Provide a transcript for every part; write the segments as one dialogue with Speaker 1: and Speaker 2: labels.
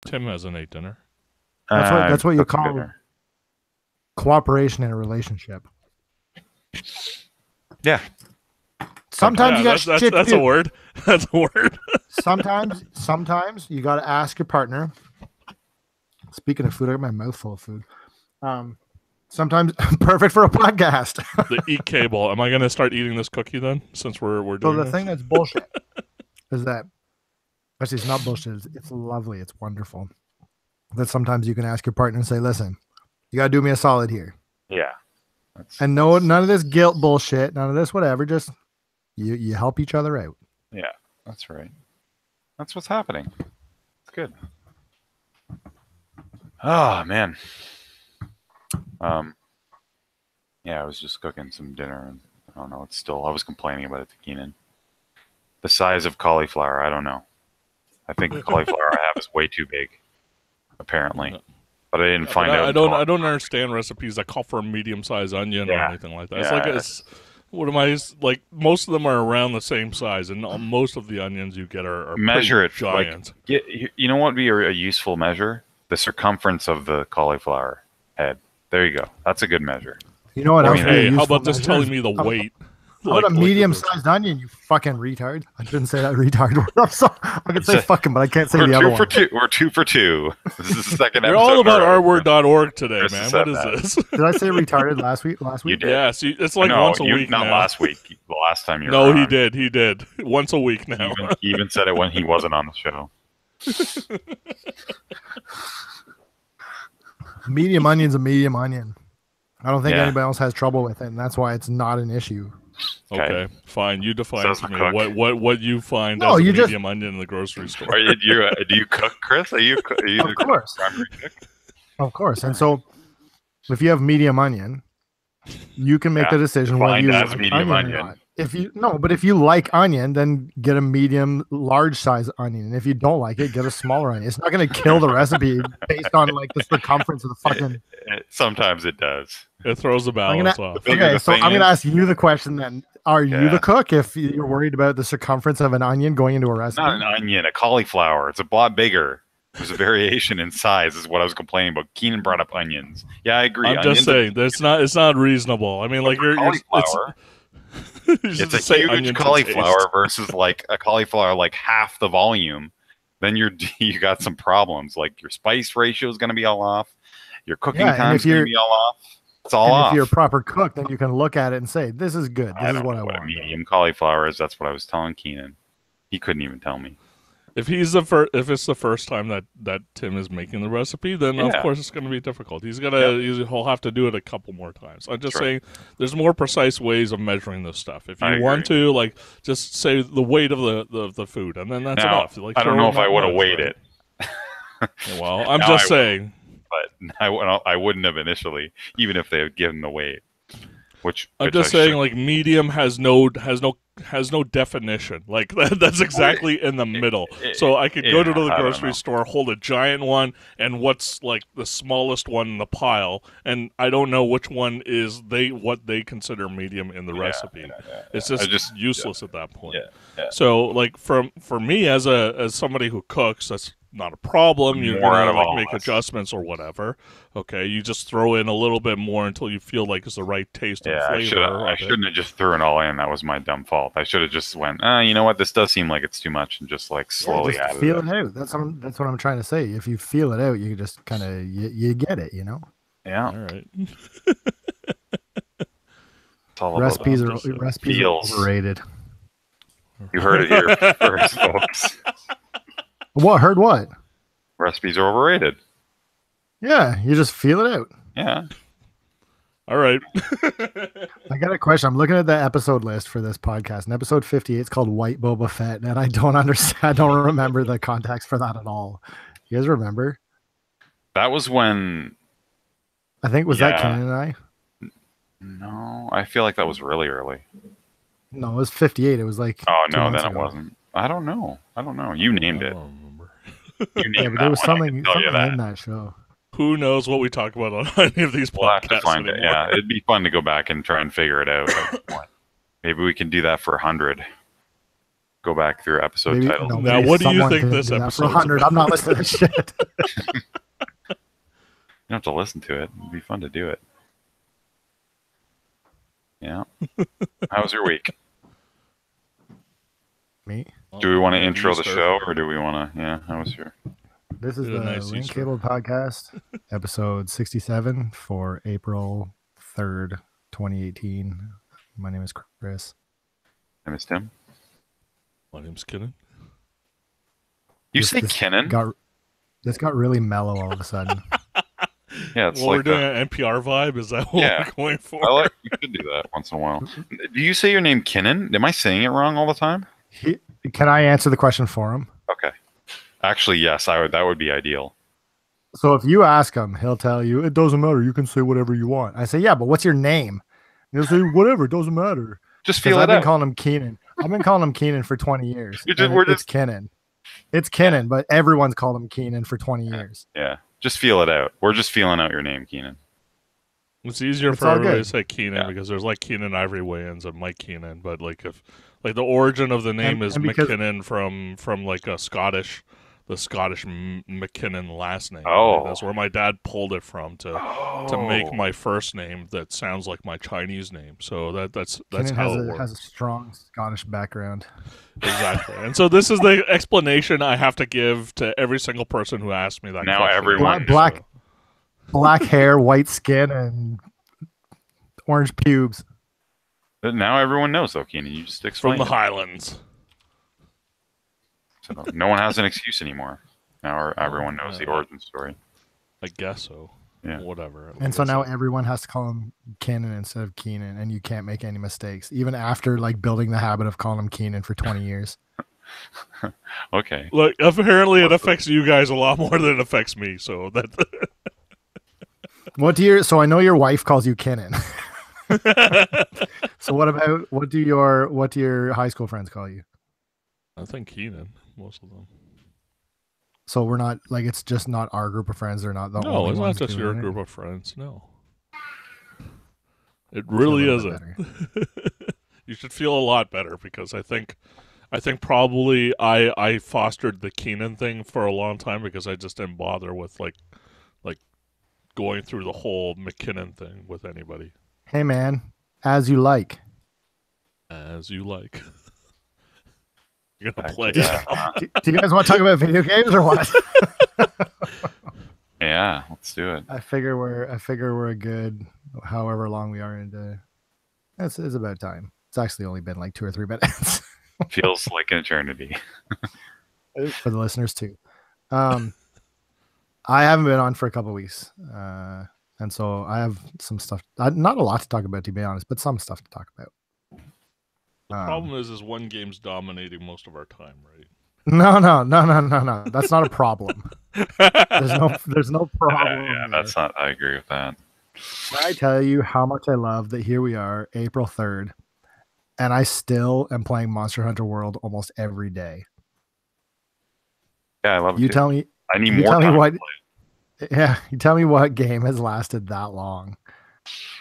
Speaker 1: Tim hasn't ate dinner.
Speaker 2: That's what you call
Speaker 3: dinner.
Speaker 2: cooperation in a relationship.
Speaker 3: Yeah.
Speaker 2: Sometimes you got shit to
Speaker 1: that's
Speaker 2: do.
Speaker 1: a word. That's a word.
Speaker 2: Sometimes you got to ask your partner. Speaking of food, I got my mouth full of food. Sometimes perfect for a podcast.
Speaker 1: The eat cable. Am I going to start eating this cookie then? Since we're doing
Speaker 2: So the
Speaker 1: this?
Speaker 2: thing that's bullshit is that actually it's not bullshit. It's lovely. It's wonderful. That sometimes you can ask your partner and say, "Listen, you got to do me a solid here."
Speaker 3: Yeah.
Speaker 2: And none of this guilt bullshit. None of this whatever. Just you help each other out.
Speaker 3: Yeah, that's right. That's what's happening. It's good. Oh man. Yeah, I was just cooking some dinner, and I don't know. I was complaining about it to Keenan. The size of cauliflower, I don't know. I think the cauliflower I have is way too big, apparently. But I didn't find out.
Speaker 1: I don't understand recipes that call for a medium-sized onion or anything like that. It's what am I like? Most of them are around the same size, and most of the onions you get are
Speaker 3: measure it
Speaker 1: giant.
Speaker 3: Like, you know what would be a useful measure? The circumference of the cauliflower head. There you go. That's a good measure.
Speaker 2: You know what else?
Speaker 1: Hey, how about just telling me the weight?
Speaker 2: What a medium-sized onion, you fucking retard. I shouldn't say that retard word. I'm sorry. I can say fucking, but I can't say the other one.
Speaker 3: We're 2 for 2. This is the second
Speaker 1: You're
Speaker 3: episode.
Speaker 1: all about rword.org today,
Speaker 3: Chris
Speaker 1: man. What is this?
Speaker 2: Did I say retarded last week?
Speaker 3: You did.
Speaker 1: Yeah, see, it's like once a week
Speaker 3: not
Speaker 1: now.
Speaker 3: last week. The last time you were
Speaker 1: No,
Speaker 3: on.
Speaker 1: he did. Once a week now.
Speaker 3: He even said it when he wasn't on the show.
Speaker 2: Medium onion's a medium onion. I don't think anybody else has trouble with it, and that's why it's not an issue.
Speaker 1: Okay, fine. You define for me what you find as a medium onion in the grocery store.
Speaker 3: Do you cook, Chris? Are you
Speaker 2: of course. Of course. And so, if you have medium onion, you can make the decision whether you like medium onion or not. If you like onion, then get a medium, large size onion. And if you don't like it, get a smaller onion. It's not going to kill the recipe based on like the circumference of the fucking.
Speaker 3: Sometimes it does.
Speaker 1: It throws the balance off.
Speaker 2: Okay, so I'm going to ask you the question then. Are you the cook if you're worried about the circumference of an onion going into a recipe?
Speaker 3: Not an onion, a cauliflower. It's a lot bigger. There's a variation in size is what I was complaining about. Keenan brought up onions. Yeah, I agree.
Speaker 1: I'm just saying it's not reasonable. I mean, like
Speaker 3: it's a huge cauliflower versus like a cauliflower like half the volume. Then you got some problems. Like your spice ratio is going to be all off. Your cooking time is going to be all off. It's all off.
Speaker 2: If you're a proper cook, then you can look at it and say, "This is good. This is what I want."
Speaker 3: A medium cauliflower is. That's what I was telling Keenan. He couldn't even tell me.
Speaker 1: If it's the first time that Tim is making the recipe, then of course it's going to be difficult. He'll have to do it a couple more times. I'm just saying, there's more precise ways of measuring this stuff. If you want to, like, just say the weight of the food, and then that's enough. Like,
Speaker 3: I don't know if I would have weighed it.
Speaker 1: Well, I'm just saying.
Speaker 3: But I wouldn't have initially, even if they had given the weight.
Speaker 1: I'm just saying, like, medium has no definition. Like that's exactly in the middle. So I could go to the grocery store, hold a giant one, and what's like the smallest one in the pile, and I don't know which one is what they consider medium in the recipe. It's just useless at that point. So like for me as somebody who cooks, that's not a problem. You're gonna like make adjustments or whatever. Okay, you just throw in a little bit more until you feel like it's the right taste and flavor.
Speaker 3: I shouldn't have just threw it all in. That was my dumb fault. I should have just went, you know what, this does seem like it's too much, and just like slowly add it.
Speaker 2: Feel it out. That's what I'm trying to say. If you feel it out, you just kind of you get it, you know.
Speaker 3: Yeah.
Speaker 1: All right.
Speaker 2: It's all recipes are overrated.
Speaker 3: You heard it here first, folks.
Speaker 2: What? Heard what?
Speaker 3: Recipes are overrated.
Speaker 2: Yeah, you just feel it out.
Speaker 3: Yeah.
Speaker 1: All right.
Speaker 2: I got a question. I'm looking at the episode list for this podcast, and episode 58 is called White Boba Fett, and I don't understand. I don't remember the context for that at all. You guys remember?
Speaker 3: That was when.
Speaker 2: I think that Ken and I.
Speaker 3: No, I feel like that was really early.
Speaker 2: No, it was 58. It was like.
Speaker 3: Oh no, then it wasn't. I don't know. You named it. You named
Speaker 2: but there was something in that show.
Speaker 1: Who knows what we talk about on any of these podcasts?
Speaker 3: We'll have to find it. Yeah, it'd be fun to go back and try and figure it out. Maybe we can do that for 100. go back through episode titles.
Speaker 1: No, now, what do you think this episode?
Speaker 2: 100. I'm not listening to shit.
Speaker 3: You don't have to listen to it. It'd be fun to do it. Yeah. How was your week?
Speaker 2: Me?
Speaker 3: Do we want to intro the show, or do we want to? Yeah, how was your?
Speaker 2: This is the Ring Cable Podcast, episode 67 for April 3rd, 2018. My name is Chris.
Speaker 3: My name is Tim.
Speaker 1: My name's Kinnan.
Speaker 3: You say Kinnan?
Speaker 2: This got really mellow all of a sudden.
Speaker 3: Yeah, it's
Speaker 1: well, we're doing an NPR vibe. Is that what we're going for?
Speaker 3: You should do that once in a while. Do you say your name Kinnan? Am I saying it wrong all the time?
Speaker 2: Can I answer the question for him?
Speaker 3: Okay. Actually, yes, that would be ideal.
Speaker 2: So if you ask him, he'll tell you, it doesn't matter. You can say whatever you want. I say, yeah, but what's your name? He'll say, whatever. It doesn't matter.
Speaker 3: Just feel it out.
Speaker 2: I've been calling him Keenan. I've been calling him Keenan for 20 years. It's Kinnan. It's Kinnan, but everyone's called him Keenan for 20 years.
Speaker 3: Yeah. Just feel it out. We're just feeling out your name, Keenan.
Speaker 1: It's easier for everybody to say Keenan because there's like Keenan Ivory Wayans and Mike Keenan, but like if like the origin of the name is McKinnon from like the Scottish McKinnon last name.
Speaker 3: Oh,
Speaker 1: right? That's where my dad pulled it from to make my first name that sounds like my Chinese name. So that's how it works.
Speaker 2: Has a strong Scottish background.
Speaker 1: Exactly. And so this is the explanation I have to give to every single person who asks me that
Speaker 3: now
Speaker 1: question.
Speaker 3: Everyone
Speaker 2: black hair, white skin, and orange pubes.
Speaker 3: But now everyone knows, though, Keenan. You just explain.
Speaker 1: From the Highlands.
Speaker 3: So no one has an excuse anymore. Now everyone knows the origin story.
Speaker 1: I guess so.
Speaker 3: Yeah.
Speaker 1: Whatever.
Speaker 2: And so now everyone has to call him Kinnan instead of Keenan, and you can't make any mistakes, even after like building the habit of calling him Keenan for 20 years.
Speaker 3: Okay.
Speaker 1: Look, apparently it affects you guys a lot more than it affects me. So that.
Speaker 2: So I know your wife calls you Kinnan. So what do your high school friends call you?
Speaker 1: I think Keenan, most of them.
Speaker 2: So we're not like it's just not our group of friends. They're not the only ones.
Speaker 1: No, it's not just your group of friends. No, it really isn't. You should feel a lot better because I think probably I fostered the Keenan thing for a long time because I just didn't bother with like going through the whole McKinnon thing with anybody.
Speaker 2: Hey man, as you like.
Speaker 1: As you like. You're gonna play.
Speaker 2: Do you guys want to talk about video games or what?
Speaker 3: Yeah, let's do it.
Speaker 2: I figure we're a good however long we are into. It's about time. It's actually only been like 2 or 3 minutes.
Speaker 3: Feels like an eternity.
Speaker 2: For the listeners too. I haven't been on for a couple of weeks, and so I have some stuff. Not a lot to talk about, to be honest, but some stuff to talk about.
Speaker 1: The problem is one game's dominating most of our time, right?
Speaker 2: No. That's not a problem. There's no problem.
Speaker 3: Yeah, that's not. I agree with that.
Speaker 2: I tell you how much I love that here we are, April 3rd, and I still am playing Monster Hunter World almost every day.
Speaker 3: Yeah, I love it.
Speaker 2: You tell me.
Speaker 3: I need more time.
Speaker 2: You tell me what game has lasted that long.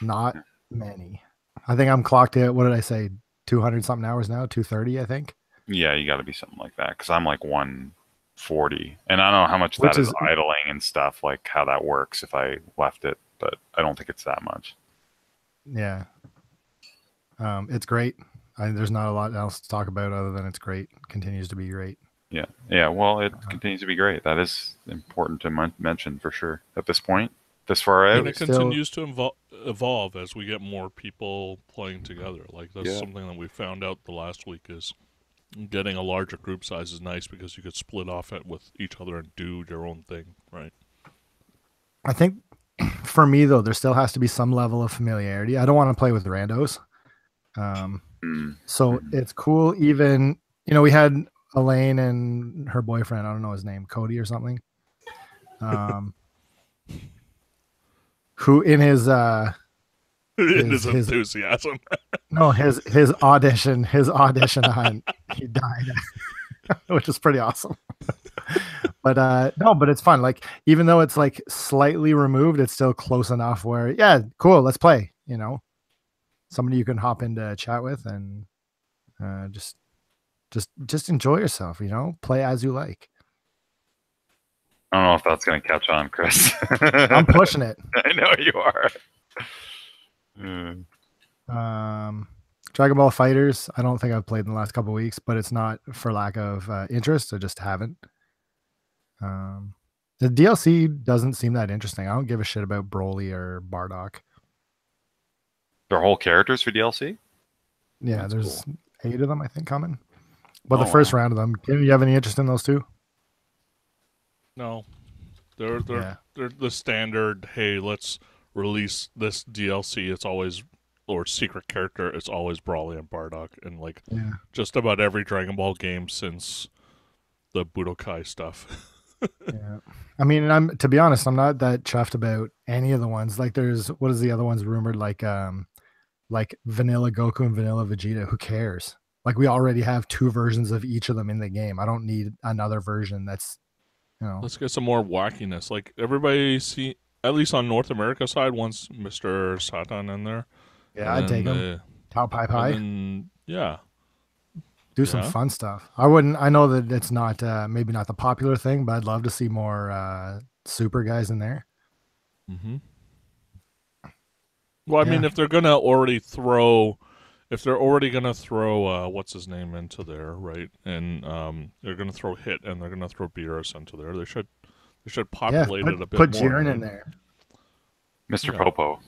Speaker 2: Not many. I think I'm clocked at, what did I say, 200 something hours now? 230, I think.
Speaker 3: Yeah, you got to be something like that because I'm like 140, and I don't know how much that is idling and stuff, like how that works if I left it, but I don't think it's that much.
Speaker 2: Yeah, it's great. There's not a lot else to talk about other than it's great. It continues to be great.
Speaker 3: Yeah. Well, it continues to be great. That is important to mention for sure at this point. This far out,
Speaker 1: and it continues to evolve as we get more people playing together. Like that's something that we found out the last week is getting a larger group size is nice because you could split off it with each other and do your own thing, right?
Speaker 2: I think for me though, there still has to be some level of familiarity. I don't want to play with randos, so it's cool. Even we had Elaine and her boyfriend. I don't know his name, Cody or something. Who in his
Speaker 1: enthusiasm.
Speaker 2: No, his audition hunt, he died. Which is pretty awesome. But but it's fun. Like even though it's like slightly removed, it's still close enough where cool, let's play, somebody you can hop into chat with and just Just enjoy yourself, you know, play as you like.
Speaker 3: I don't know if that's going to catch on, Chris.
Speaker 2: I'm pushing it.
Speaker 3: I know you are.
Speaker 2: Dragon Ball Fighters, I don't think I've played in the last couple of weeks, but it's not for lack of interest. I just haven't. The DLC doesn't seem that interesting. I don't give a shit about Broly or Bardock.
Speaker 3: They're whole characters for DLC?
Speaker 2: Yeah, that's there's cool. 8 of them, I think, coming. But the first round of them, do you have any interest in those two?
Speaker 1: No. They're the standard, hey, let's release this DLC. It's always, or secret character, it's always Broly and Bardock. And like just about every Dragon Ball game since the Budokai stuff.
Speaker 2: Yeah. I mean, to be honest, I'm not that chuffed about any of the ones. Like what is the other ones rumored, like Vanilla Goku and Vanilla Vegeta? Who cares? Like we already have 2 versions of each of them in the game. I don't need another version that's, you know.
Speaker 1: Let's get some more wackiness. Like everybody see, at least on North America side, wants Mr. Satan in there.
Speaker 2: Yeah, I'd take him. Tao Pai Pai.
Speaker 1: Yeah.
Speaker 2: Do some fun stuff. I know that it's not maybe not the popular thing, but I'd love to see more super guys in there.
Speaker 1: Mm-hmm. Well, I mean, if they're already gonna throw what's his name into there, right? And they're gonna throw Hit and they're gonna throw Beerus into there. They should populate it a bit more.
Speaker 2: Put Jiren in there.
Speaker 3: Mr. Popo.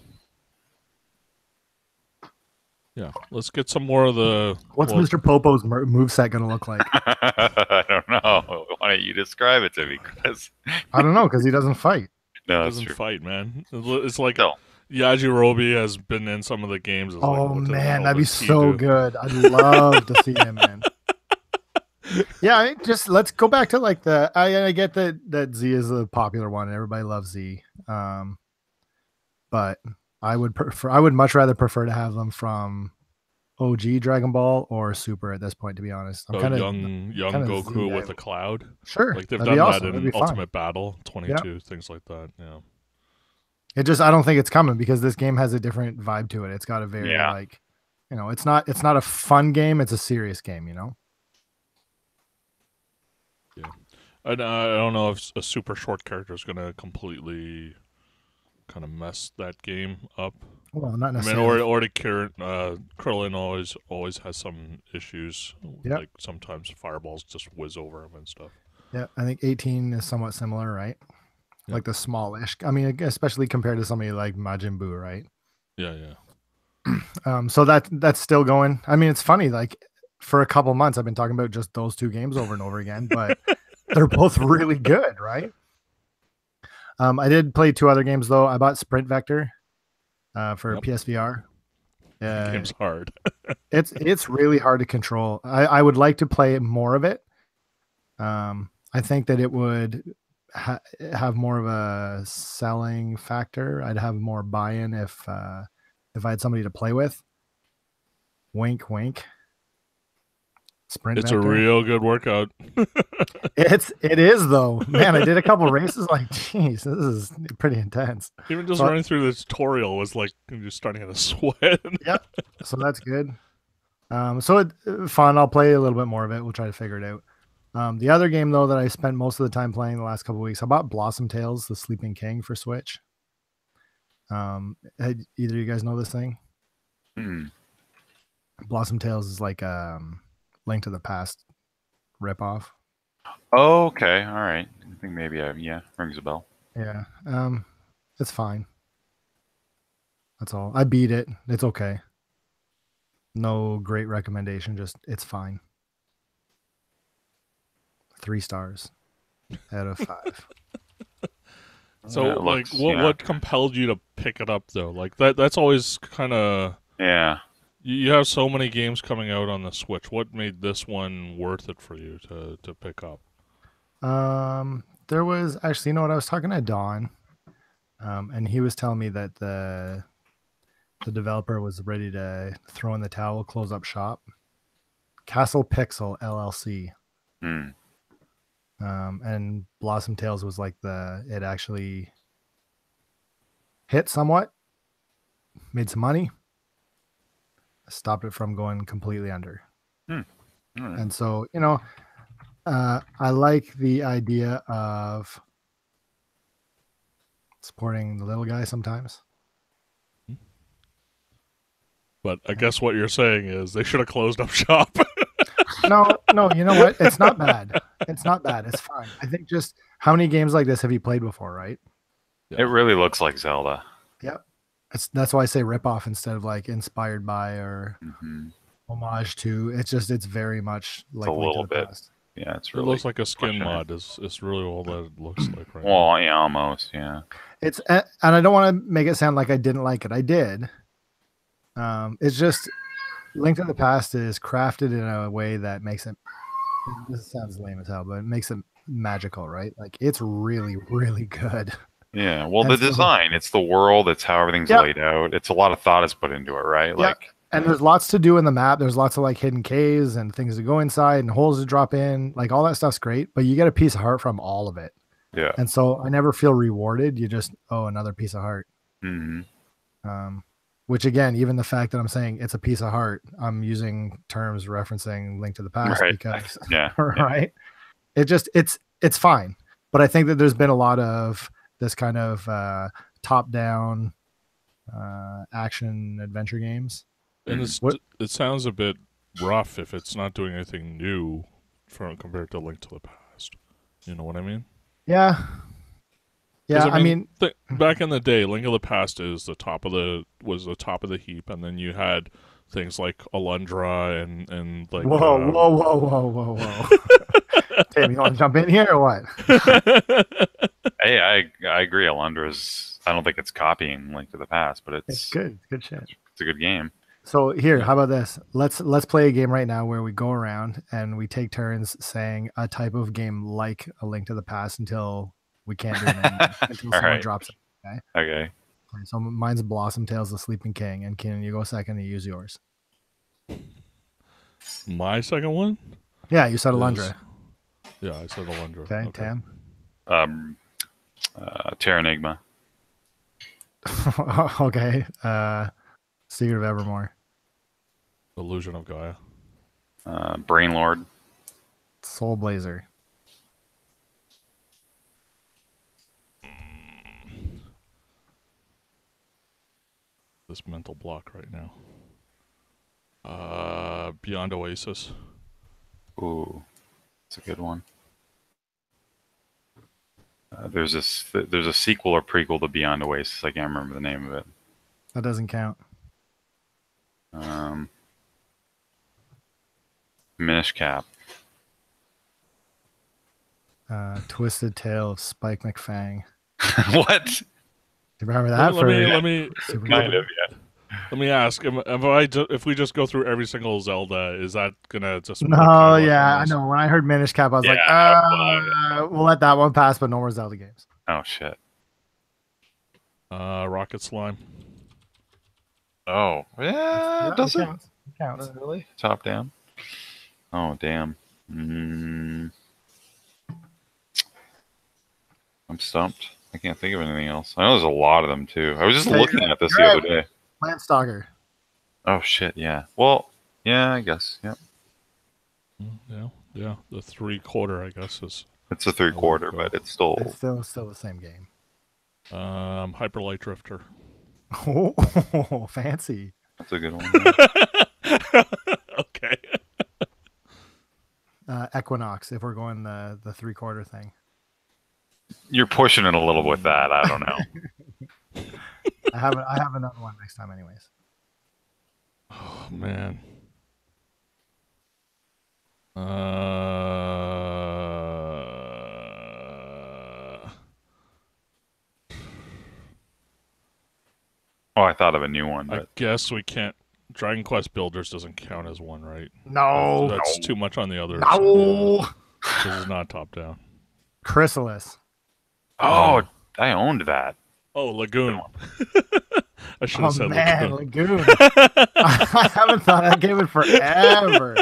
Speaker 1: Yeah, let's get some more of the...
Speaker 2: What's Mr. Popo's moveset going to look like?
Speaker 3: I don't know. Why don't you describe it to me, Chris?
Speaker 2: I don't know, because he doesn't fight.
Speaker 3: No,
Speaker 1: he doesn't fight, man. It's like Yajirobe has been in some of the games.
Speaker 2: Man, that'd be so good. I'd love to see him, man. Yeah, let's go back to like I get that Z is the popular one and everybody loves Z. But I would much rather prefer to have them from OG Dragon Ball or Super at this point, to be honest.
Speaker 1: I'm kind of young Goku with a cloud.
Speaker 2: Sure.
Speaker 1: Like they've done that in Ultimate Battle 22, things like that. Yeah.
Speaker 2: I don't think it's coming because this game has a different vibe to it. It's got a very it's not a fun game, it's a serious game, you know?
Speaker 1: Yeah. I don't know if a super short character is going to completely kind of mess that game up.
Speaker 2: Well, not necessarily.
Speaker 1: I mean, or the Krillin always has some issues.
Speaker 2: Yep.
Speaker 1: Like sometimes fireballs just whiz over him and stuff.
Speaker 2: Yeah, I think 18 is somewhat similar, right? Yep. Like the smallish. I mean, especially compared to somebody like Majin Buu, right?
Speaker 1: Yeah.
Speaker 2: So that's still going. I mean, it's funny. Like for a couple months, I've been talking about just those 2 games over and over again, but they're both really good, right? I did play 2 other games though. I bought Sprint Vector for PSVR.
Speaker 1: The game's hard.
Speaker 2: It's really hard to control. I would like to play more of it. I think that it would have more of a selling factor. I'd have more buy-in if I had somebody to play with. Wink, wink. Sprint
Speaker 1: It's
Speaker 2: Vector.
Speaker 1: a real good workout.
Speaker 2: It is though, man. I did a couple races. Like, geez, this is pretty intense.
Speaker 1: Even just running through the tutorial was like just starting to sweat.
Speaker 2: Yep. So that's good. Fun. I'll play a little bit more of it. We'll try to figure it out. The other game though that I spent most of the time playing the last couple of weeks, I bought Blossom Tales: The Sleeping King for Switch. Either of you guys know this thing? Blossom Tales is like Link to the Past ripoff.
Speaker 3: Oh, okay. All right. I think maybe rings a bell.
Speaker 2: Yeah. It's fine. That's all. I beat it. It's okay. No great recommendation. Just it's fine. 3 stars out of 5.
Speaker 1: So, like, what compelled you to pick it up though? Like that's always kind of You have so many games coming out on the Switch. What made this one worth it for you to pick up?
Speaker 2: There was actually, I was talking to Don, and he was telling me that the developer was ready to throw in the towel, close up shop. Castle Pixel LLC. And Blossom Tales was like it actually hit somewhat, made some money. Stopped it from going completely under. And so, you know, I like the idea of supporting the little guy sometimes.
Speaker 1: But I guess what you're saying is they should have closed up shop.
Speaker 2: No, you know what? It's not bad. It's not bad. It's fine. I think just how many games like this have you played before, right?
Speaker 3: It really looks like Zelda.
Speaker 2: Yep. That's why I say rip off instead of like inspired by or homage to. It's very much like
Speaker 3: a little bit.
Speaker 2: Past.
Speaker 3: Yeah, it's really.
Speaker 1: It looks like a skin mod. It's really all that it looks like right
Speaker 3: well,
Speaker 1: now.
Speaker 3: Yeah, almost. Yeah.
Speaker 2: It's and I don't want to make it sound like I didn't like it. I did. It's just Link to the Past is crafted in a way that makes it. This sounds lame as hell, but it makes it magical, right? Like it's really, really good.
Speaker 3: Yeah. Well, the design, it's the world, it's how everything's laid out. It's a lot of thought is put into it, right? Like.
Speaker 2: And there's lots to do in the map. There's lots of like hidden caves and things to go inside and holes to drop in. Like all that stuff's great, but you get a piece of heart from all of it.
Speaker 3: Yeah.
Speaker 2: And so I never feel rewarded. You just, another piece of heart. Which again, even the fact that I'm saying it's a piece of heart, I'm using terms referencing Link to the Past because, right? It's fine. But I think that there's been a lot of this kind of top-down action adventure games.
Speaker 1: And it sounds a bit rough if it's not doing anything new compared to Link to the Past. You know what I mean?
Speaker 2: Yeah. Yeah, I mean
Speaker 1: back in the day, Link to the Past was the top of the heap, and then you had things like Alundra and like.
Speaker 2: Whoa! Tim, you want to jump in here or what?
Speaker 3: Hey, I agree. Alundra's. I don't think it's copying Link to the Past, but it's
Speaker 2: good. Good shit.
Speaker 3: It's a good game.
Speaker 2: So here, how about this? Let's play a game right now where we go around and we take turns saying a type of game like a Link to the Past until we can't do it anymore, until someone drops it.
Speaker 3: Okay.
Speaker 2: So mine's Blossom Tales, the Sleeping King, and Keenan, you go second and you use yours.
Speaker 1: My second one?
Speaker 2: Yeah, you said Alundra.
Speaker 1: Yeah, I said Alundra.
Speaker 2: Okay, Tam.
Speaker 3: Terranigma.
Speaker 2: Okay. Secret of Evermore.
Speaker 1: Illusion of Gaia.
Speaker 3: Brainlord.
Speaker 2: Soul Blazer.
Speaker 1: This mental block right now. Beyond Oasis.
Speaker 3: Ooh, that's a good one. There's a sequel or prequel to Beyond Oasis. I can't remember the name of it.
Speaker 2: That doesn't count.
Speaker 3: Minish Cap.
Speaker 2: Twisted Tale of Spike McFang.
Speaker 3: What?
Speaker 2: Do you remember that?
Speaker 1: Let me ask: if we just go through every single Zelda, is that gonna just?
Speaker 2: No, yeah, I know. When I heard Minish Cap, I was like, we'll let that one pass, but no more Zelda games.
Speaker 3: Oh shit.
Speaker 1: Rocket Slime.
Speaker 3: Oh yeah, does it?
Speaker 2: Counts.
Speaker 3: Really? Top down. Oh damn. I'm stumped. I can't think of anything else. I know there's a lot of them too. I was just looking at this the other day.
Speaker 2: Landstalker.
Speaker 3: Oh shit, yeah. Well, yeah, I guess. Yep.
Speaker 1: Yeah. The 3/4, I guess is.
Speaker 3: It's a 3/4, but it's still
Speaker 2: the same game.
Speaker 1: Hyper Light Drifter.
Speaker 2: Oh, fancy.
Speaker 3: That's a good one.
Speaker 1: Okay.
Speaker 2: Equinox, if we're going the 3/4 thing.
Speaker 3: You're pushing it a little with that. I don't know.
Speaker 2: I have another one next time, anyways.
Speaker 1: Oh man.
Speaker 3: Oh, I thought of a new one. But...
Speaker 1: I guess we can't. Dragon Quest Builders doesn't count as one, right?
Speaker 2: No.
Speaker 1: That's too much on the others.
Speaker 2: No.
Speaker 1: This is not top down.
Speaker 2: Chrysalis.
Speaker 3: Oh, I owned that.
Speaker 1: Oh, Lagoon. I should have said
Speaker 2: Lagoon. I haven't thought of that game in forever.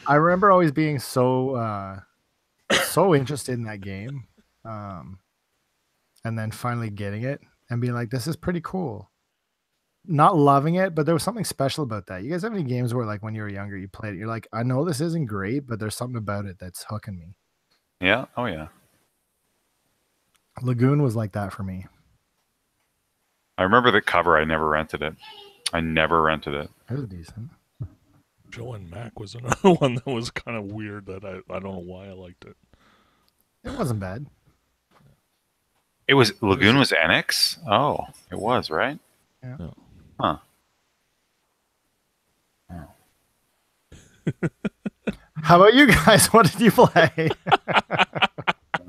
Speaker 2: I remember always being so interested in that game, and then finally getting it and being like, "This is pretty cool." not loving it, but there was something special about that. You guys have any games where, like, when you were younger, you played it, you're like, I know this isn't great, but there's something about it that's hooking me.
Speaker 3: Yeah. Oh yeah.
Speaker 2: Lagoon was like that for me.
Speaker 3: I remember the cover. I never rented it. It
Speaker 2: was decent.
Speaker 1: Joe and Mac was another one that was kind of weird that I don't know why I liked it.
Speaker 2: It wasn't bad.
Speaker 3: It was Lagoon was Enix? Oh, it was, right?
Speaker 2: Yeah.
Speaker 3: Huh.
Speaker 2: Oh. How about you guys? What did you play?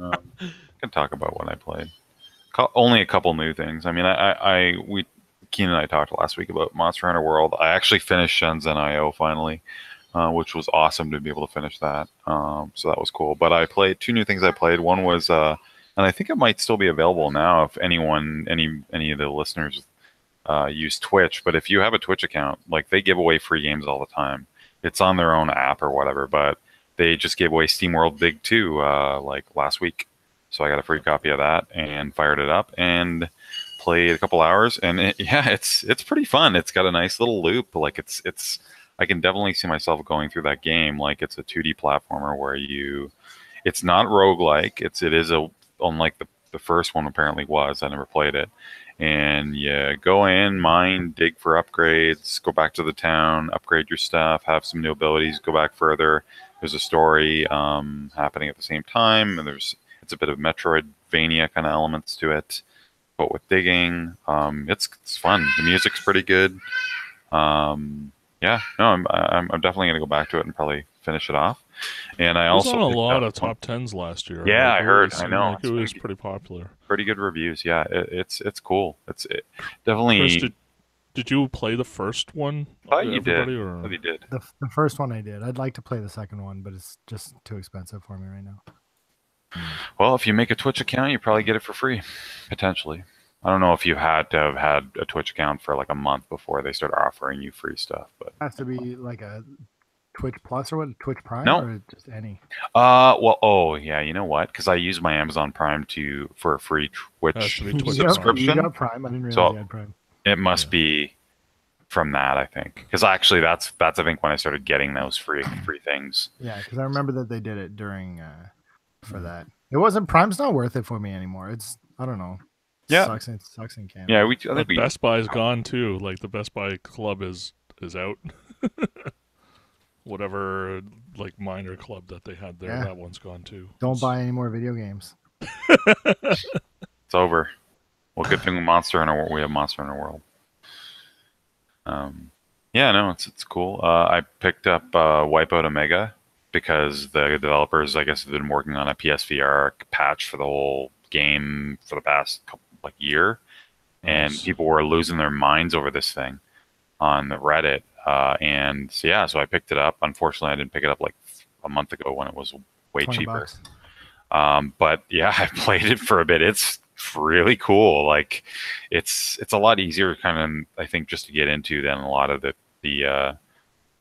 Speaker 3: I can talk about what I played. Only a couple new things. I mean, Keen and I talked last week about Monster Hunter World. I actually finished Shenzhen IO finally, which was awesome to be able to finish that. So that was cool. But I played two new things. I played. One was, and I think it might still be available now if any of the listeners use Twitch. But if you have a Twitch account, like, they give away free games all the time. It's on their own app or whatever. But they just gave away SteamWorld Dig 2 like last week. So I got a free copy of that and fired it up and played a couple hours, and it's pretty fun. It's got a nice little loop. Like, it's I can definitely see myself going through that game. Like, it's a 2D platformer where it's not roguelike. It is unlike the first one apparently was. I never played it. And you go in, mine, dig for upgrades, go back to the town, upgrade your stuff, have some new abilities, go back further. There's a story happening at the same time, and it's a bit of Metroidvania kind of elements to it. But with digging, it's fun. The music's pretty good. I'm definitely gonna go back to it and probably finish it off. And I also
Speaker 1: on a lot of top 10s last year.
Speaker 3: Yeah, I heard. I know
Speaker 1: like it was pretty popular.
Speaker 3: Pretty good reviews. Yeah, it's cool. It's definitely.
Speaker 1: Chris, did you play the first one?
Speaker 3: I thought you did.
Speaker 2: The first one I did. I'd like to play the second one, but it's just too expensive for me right now.
Speaker 3: Well, if you make a Twitch account, you probably get it for free, potentially. I don't know if you had to have had a Twitch account for like a month before they start offering you free stuff, but
Speaker 2: it has to be like a Twitch Plus or what? Twitch Prime?
Speaker 3: No,
Speaker 2: or just any.
Speaker 3: You know what? Because I use my Amazon Prime for a free Twitch subscription.
Speaker 2: You got Prime. I didn't realize you had Prime.
Speaker 3: It must be from that, I think, because actually that's I think when I started getting those free things.
Speaker 2: Yeah, because I remember that they did it during. For that, it wasn't. Prime's not worth it for me anymore. I don't know.
Speaker 3: Yeah,
Speaker 2: sucks in Canada.
Speaker 3: Yeah, I think
Speaker 1: Best Buy's gone too. Like, the Best Buy club is out. Whatever, like, minor club that they had there, that one's gone too.
Speaker 2: Don't buy any more video games.
Speaker 3: It's over. Well, good thing we have Monster Hunter World. It's cool. I picked up Wipeout Omega, because the developers, I guess, have been working on a PSVR patch for the whole game for the past year, and people were losing their minds over this thing on the Reddit. So I picked it up. Unfortunately, I didn't pick it up like a month ago when it was way cheaper. But yeah, I played it for a bit. It's really cool. Like, it's a lot easier, kind of, I think, just to get into than a lot of the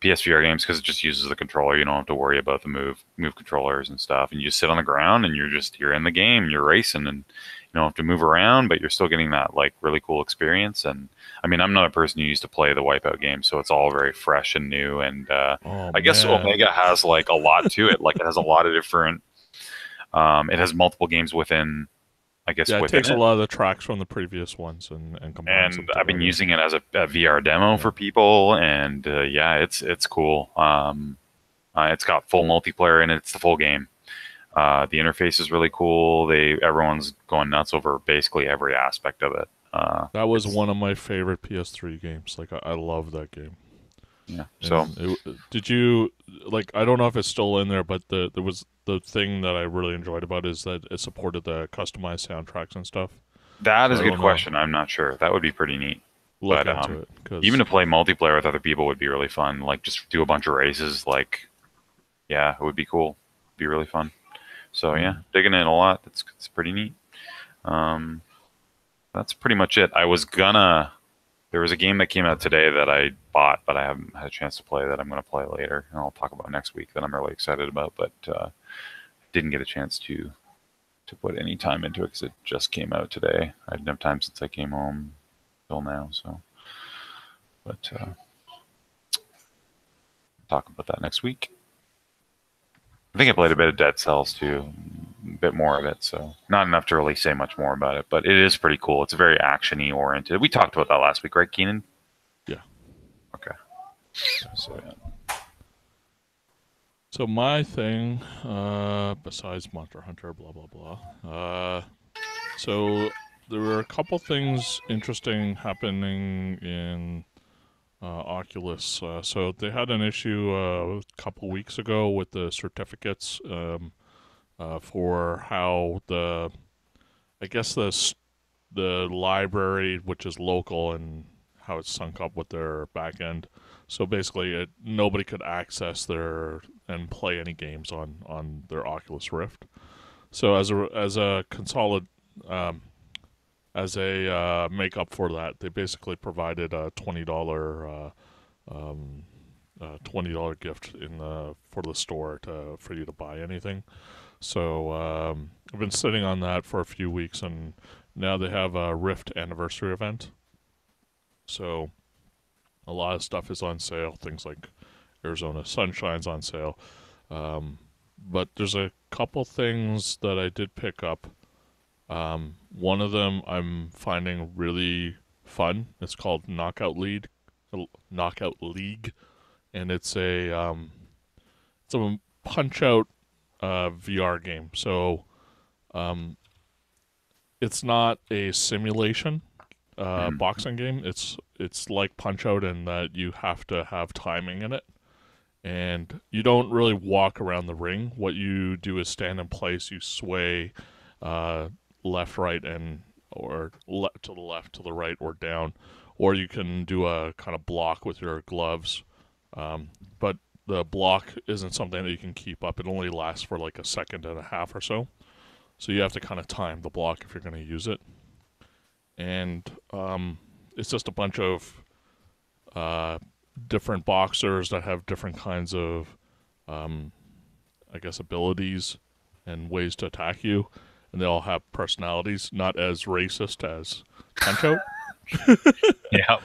Speaker 3: PSVR games, because it just uses the controller. You don't have to worry about the move controllers and stuff, and you just sit on the ground and you're in the game, you're racing, and you don't have to move around, but you're still getting that like really cool experience. And I mean, I'm not a person who used to play the Wipeout game, so it's all very fresh and new. And I guess Omega has like a lot to it. Like, it has a lot of different. It has multiple games within. I guess
Speaker 1: it takes a lot of the tracks from the previous ones and combines them.
Speaker 3: And I've been using it as a VR demo for people, and it's cool. It's got full multiplayer in it. It's the full game. The interface is really cool. Everyone's going nuts over basically every aspect of it.
Speaker 1: That was one of my favorite PS3 games. Like, I love that game.
Speaker 3: Yeah. So
Speaker 1: did you like? I don't know if it's still in there, but there was the thing that I really enjoyed about it is that it supported the customized soundtracks and stuff.
Speaker 3: That is a good question. I'm not sure. That would be pretty neat.
Speaker 1: Look into it.
Speaker 3: Even to play multiplayer with other people would be really fun. Like, just do a bunch of races. Like, yeah, it would be cool. It'd be really fun. So yeah, digging in a lot. It's pretty neat. That's pretty much it. There was a game that came out today that I bought, but I haven't had a chance to play, that I'm going to play later, and I'll talk about next week, that I'm really excited about, but didn't get a chance to put any time into it because it just came out today. I didn't have time since I came home till now, so But talk about that next week. I think I played a bit of Dead Cells too, a bit more of it, so not enough to really say much more about it, but it is pretty cool. It's very action-y oriented. We talked about that last week, right, Keenan?
Speaker 1: Yeah.
Speaker 3: Okay. So yeah.
Speaker 1: So my thing, besides Monster Hunter, blah blah blah. So there were a couple things interesting happening in Oculus. So they had an issue a couple weeks ago with the certificates for how I guess the library, which is local, and how it's sunk up with their back end. So basically, nobody could access and play any games on their Oculus Rift. So as a make up for that, they basically provided a $20 gift for the store for you to buy anything. So I've been sitting on that for a few weeks, and now they have a Rift anniversary event. So a lot of stuff is on sale. Things like Arizona Sunshine's on sale. But there's a couple things that I did pick up. One of them I'm finding really fun. It's called Knockout League, and it's a Punch-Out VR game. So it's not a simulation boxing game. It's like Punch-Out in that you have to have timing in it, and you don't really walk around the ring. What you do is stand in place. You sway left, right, or to the left, to the right, or down, or you can do a kind of block with your gloves. But the block isn't something that you can keep up. It only lasts for like a second and a half or so. So you have to kind of time the block if you're going to use it. And it's just a bunch of different boxers that have different kinds of, I guess, abilities and ways to attack you. And they all have personalities, not as racist as Punch-Out.
Speaker 3: Yeah.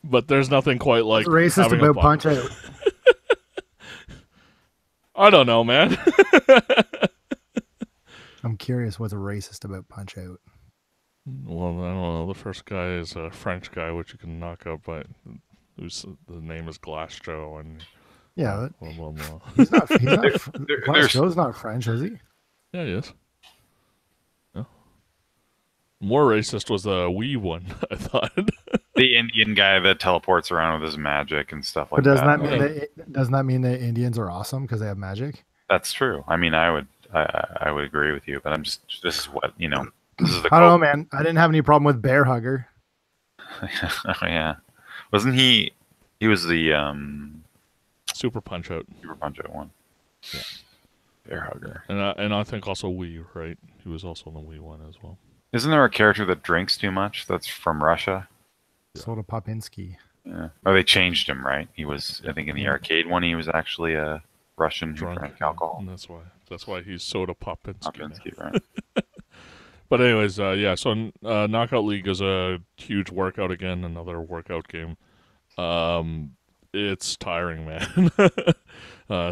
Speaker 1: But there's nothing quite like
Speaker 2: what's racist
Speaker 1: having
Speaker 2: about Punch-Out?
Speaker 1: I don't know, man.
Speaker 2: I'm curious what's racist about Punch-Out.
Speaker 1: Well, I don't know. The first guy is a French guy, which you can knock out, but the name is Glass Joe, and
Speaker 2: yeah,
Speaker 1: blah, blah, blah.
Speaker 2: He's not. Glass Joe's not French, is he?
Speaker 1: Yeah, he is. Yeah. More racist was the Wii one, I thought.
Speaker 3: The Indian guy that teleports around with his magic and stuff like
Speaker 2: that. Doesn't that mean that Indians are awesome because they have magic?
Speaker 3: That's true. I mean, I would agree with you, but this is what, this is the
Speaker 2: I don't know, man. I didn't have any problem with Bear Hugger.
Speaker 3: Oh, yeah. Wasn't he was the
Speaker 1: Super Punch-Out
Speaker 3: one.
Speaker 1: Yeah.
Speaker 3: Bear Hugger.
Speaker 1: And I think also Wii, right? He was also on the Wii one as well.
Speaker 3: Isn't there a character that drinks too much that's from Russia?
Speaker 2: Soda Popinski.
Speaker 3: Yeah. Oh, they changed him, right? He was, I think, in the arcade one, he was actually a Russian who drank alcohol.
Speaker 1: And that's why he's Soda Popinski.
Speaker 3: Popinski, right?
Speaker 1: But anyways, yeah. So Knockout League is a huge workout again, another workout game. It's tiring, man.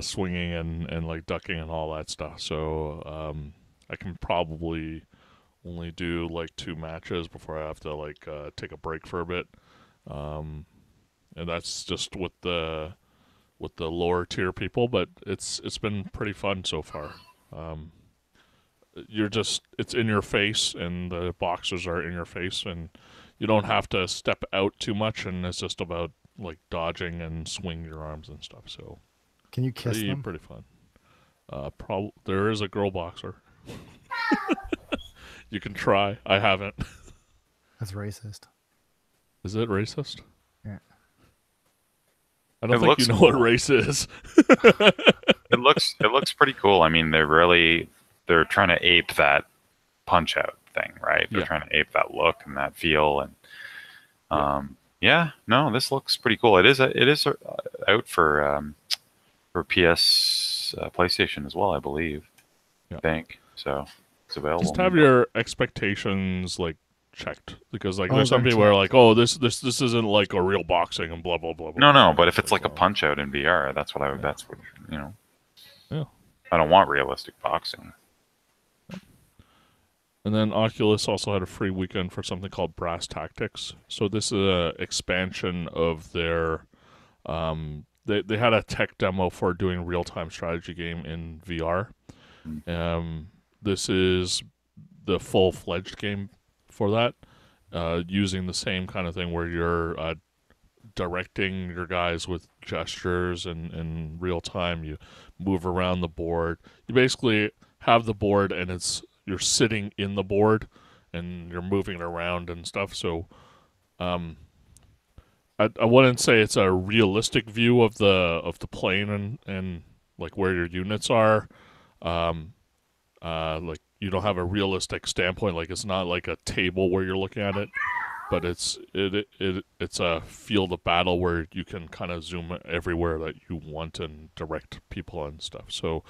Speaker 1: Swinging and like ducking and all that stuff. So I can probably only do like 2 matches before I have to like take a break for a bit. And that's just with the lower tier people, but it's been pretty fun so far. It's in your face, and the boxers are in your face, and you don't have to step out too much, and it's just about like dodging and swing your arms and stuff. So
Speaker 2: can you kiss them?
Speaker 1: Pretty fun. There is a girl boxer. You can try. I haven't.
Speaker 2: That's racist.
Speaker 1: Is it racist?
Speaker 2: Yeah.
Speaker 1: I don't think you know what race is.
Speaker 3: It looks pretty cool. I mean, they're trying to ape that Punch-Out thing, right? They're trying to ape that look and that feel, and this looks pretty cool. It is out for PS, PlayStation as well, I believe.
Speaker 1: Yeah.
Speaker 3: I think so. It's available.
Speaker 1: Just have your expectations like checked because like there's some people who are like, oh, this isn't like a real boxing and blah blah blah. blah
Speaker 3: no, but if it's like a Punch Out in VR, that's what that's what
Speaker 1: Yeah.
Speaker 3: I don't want realistic boxing.
Speaker 1: And then Oculus also had a free weekend for something called Brass Tactics. So this is an expansion of their. They had a tech demo for doing real-time strategy game in VR. This is the full-fledged game for that, using the same kind of thing where you're directing your guys with gestures and in real time. You move around the board. You basically have the board and you're sitting in the board and you're moving it around and stuff. So I wouldn't say it's a realistic view of the plane and like where your units are. Like you don't have a realistic standpoint. Like it's not like a table where you're looking at it, but it's a field of battle where you can kind of zoom everywhere that you want and direct people and stuff. So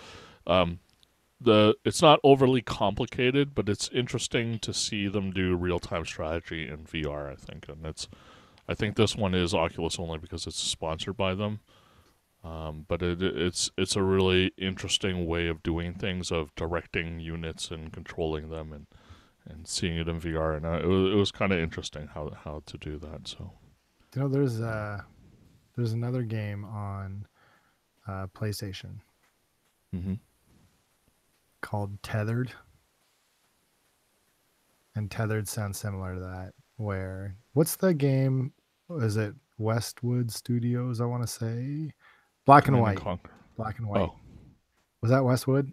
Speaker 1: it's not overly complicated, but it's interesting to see them do real-time strategy in VR, I think. And I think this one is Oculus only because it's sponsored by them. But it's a really interesting way of doing things, of directing units and controlling them and seeing it in VR. And it was kind of interesting how to do that. So,
Speaker 2: there's another game on PlayStation.
Speaker 1: Mm-hmm.
Speaker 2: Called Tethered. And Tethered sounds similar to that. What's the game? Is it Westwood Studios, I want to say? Black and White. Black and White.
Speaker 1: Oh.
Speaker 2: Was that Westwood?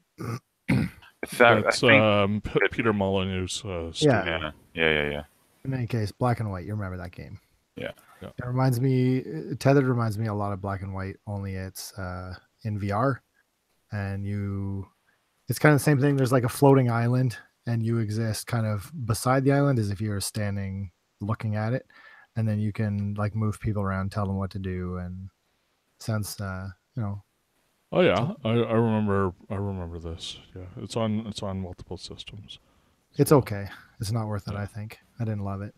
Speaker 1: That's Peter Molyneux's studio.
Speaker 3: Yeah.
Speaker 2: In any case, Black and White. You remember that game?
Speaker 3: Yeah.
Speaker 2: It reminds me. Tethered reminds me a lot of Black and White. Only it's in VR, and it's kind of the same thing. There's like a floating island, and you exist kind of beside the island as if you were standing looking at it, and then you can like move people around, tell them what to do, and sounds
Speaker 1: Oh yeah, I remember this. Yeah, it's on multiple systems.
Speaker 2: So. It's okay. It's not worth it. I think I didn't love it.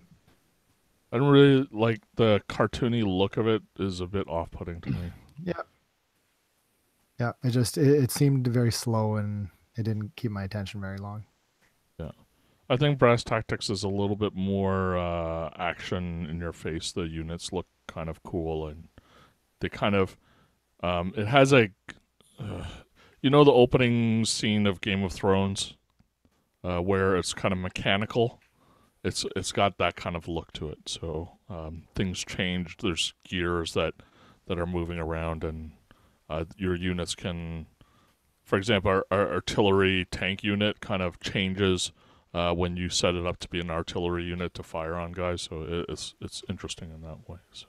Speaker 1: I don't really like the cartoony look of it. Is a bit off-putting to me.
Speaker 2: Yeah. It seemed very slow and it didn't keep my attention very long.
Speaker 1: Yeah, I think Brass Tactics is a little bit more action in your face. The units look kind of cool and they kind of it has the opening scene of Game of Thrones where it's kind of mechanical. It's got that kind of look to it. So things changed. There's gears that are moving around, and your units can, for example, our artillery tank unit kind of changes when you set it up to be an artillery unit to fire on guys. So it's interesting in that way. So.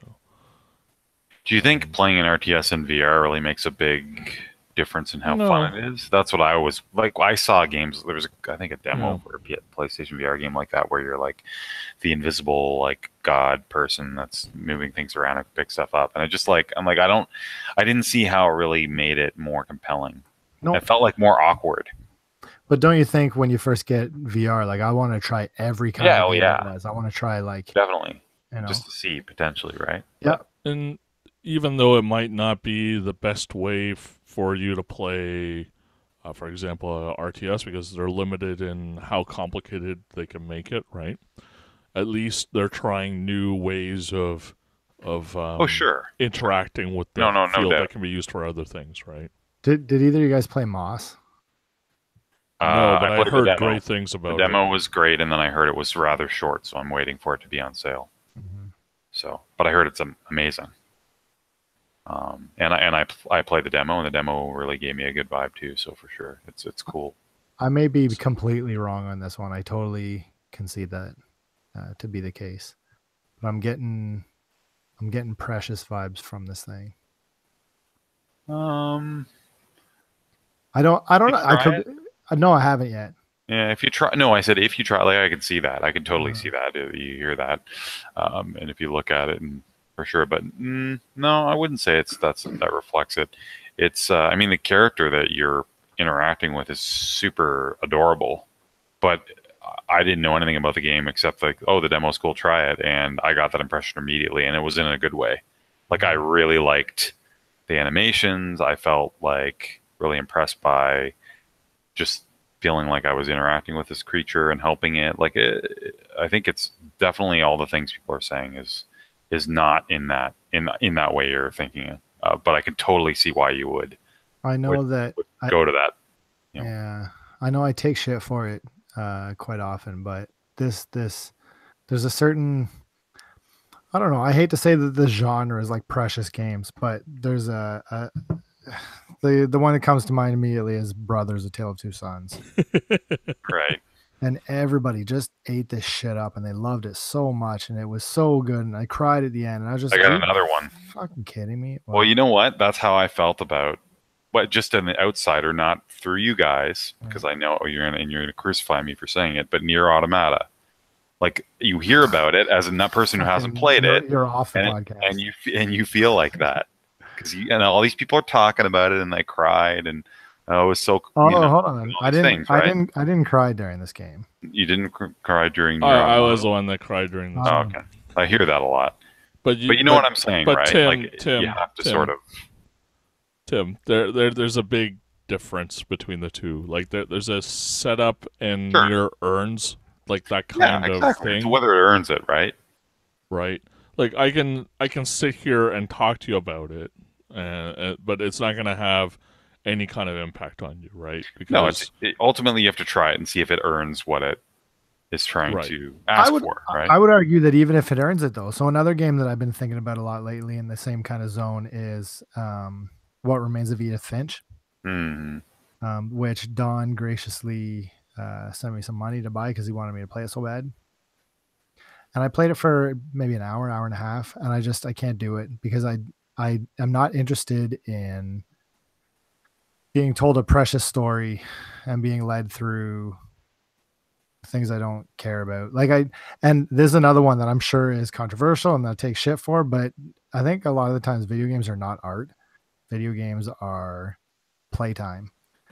Speaker 3: Do you think playing an RTS in VR really makes a big difference in how fun it is? That's what I always like. I saw games. There was, I think, a demo for a PlayStation VR game like that, where you're like the invisible like god person that's moving things around and pick stuff up. And I just like, I didn't see how it really made it more compelling. No, it felt like more awkward.
Speaker 2: But don't you think when you first get VR, like I want to try every kind of game it was. I want to try like
Speaker 3: definitely, just to see potentially, right?
Speaker 2: Yeah,
Speaker 1: and even though it might not be the best way for you to play, for example, RTS, because they're limited in how complicated they can make it, right? At least they're trying new ways of interacting with the field that can be used for other things, right?
Speaker 2: Did either of you guys play Moss?
Speaker 1: No, but I heard great things about it.
Speaker 3: The demo was great, and then I heard it was rather short, so I'm waiting for it to be on sale.
Speaker 2: Mm-hmm.
Speaker 3: So, but I heard it's amazing. And I played the demo, and the demo really gave me a good vibe too. So for sure, it's cool.
Speaker 2: I may be completely wrong on this one. I totally concede that to be the case, but I'm getting Precious vibes from this thing. I don't know. No, I haven't yet.
Speaker 3: Yeah, if you try. No, I said if you try. Like I can see that. I can totally see that. You hear that, and if you look at it, and for sure. But no, I wouldn't say that reflects it. It's I mean, the character that you're interacting with is super adorable, but I didn't know anything about the game except like, oh, the demo's cool, try it, and I got that impression immediately, and it was in a good way. Like I really liked the animations. I felt like really impressed by just feeling like I was interacting with this creature and helping it. Like I think it's definitely all the things people are saying is not in that way you're thinking it. But I can totally see why you would.
Speaker 2: I know would
Speaker 3: go to that.
Speaker 2: You know. Yeah, I know I take shit for it quite often, but there's a certain, I don't know. I hate to say that the genre is like Precious Games, but there's the one that comes to mind immediately is Brothers: A Tale of Two Sons.
Speaker 3: Right.
Speaker 2: And everybody just ate this shit up, and they loved it so much, and it was so good. And I cried at the end, and I was just,
Speaker 3: I got another one.
Speaker 2: Fucking kidding me?
Speaker 3: Well, you know what? That's how I felt about, just an outsider, not through you guys, because I know you're gonna crucify me for saying it, but Nier Automata. Like you hear about it as a person who hasn't played it,
Speaker 2: you're off the podcast,
Speaker 3: and you feel like that because and all these people are talking about it, and they cried, and it was so.
Speaker 2: Oh, hold on! I didn't cry during this game.
Speaker 3: You didn't cry during.
Speaker 1: I was the one that cried during this.
Speaker 3: Oh, okay, I hear that a lot. But you know what I'm saying, right?
Speaker 1: Tim,
Speaker 3: you have to sort of.
Speaker 1: Tim, there's a big difference between the two. Like there's a setup and Nier earns like that kind of thing.
Speaker 3: It's whether it earns it, right?
Speaker 1: Right. Like I can sit here and talk to you about it, but it's not going to have any kind of impact on you, right?
Speaker 3: Because ultimately you have to try it and see if it earns what it is trying to ask for, right?
Speaker 2: I would argue that even if it earns it, though. So another game that I've been thinking about a lot lately in the same kind of zone is What Remains of Edith Finch, which Don graciously sent me some money to buy because he wanted me to play it so bad. And I played it for maybe an hour and a half, and I can't do it because I am not interested in being told a precious story and being led through things I don't care about. And there's another one that I'm sure is controversial and that I take shit for, but I think a lot of the times video games are not art. Video games are playtime.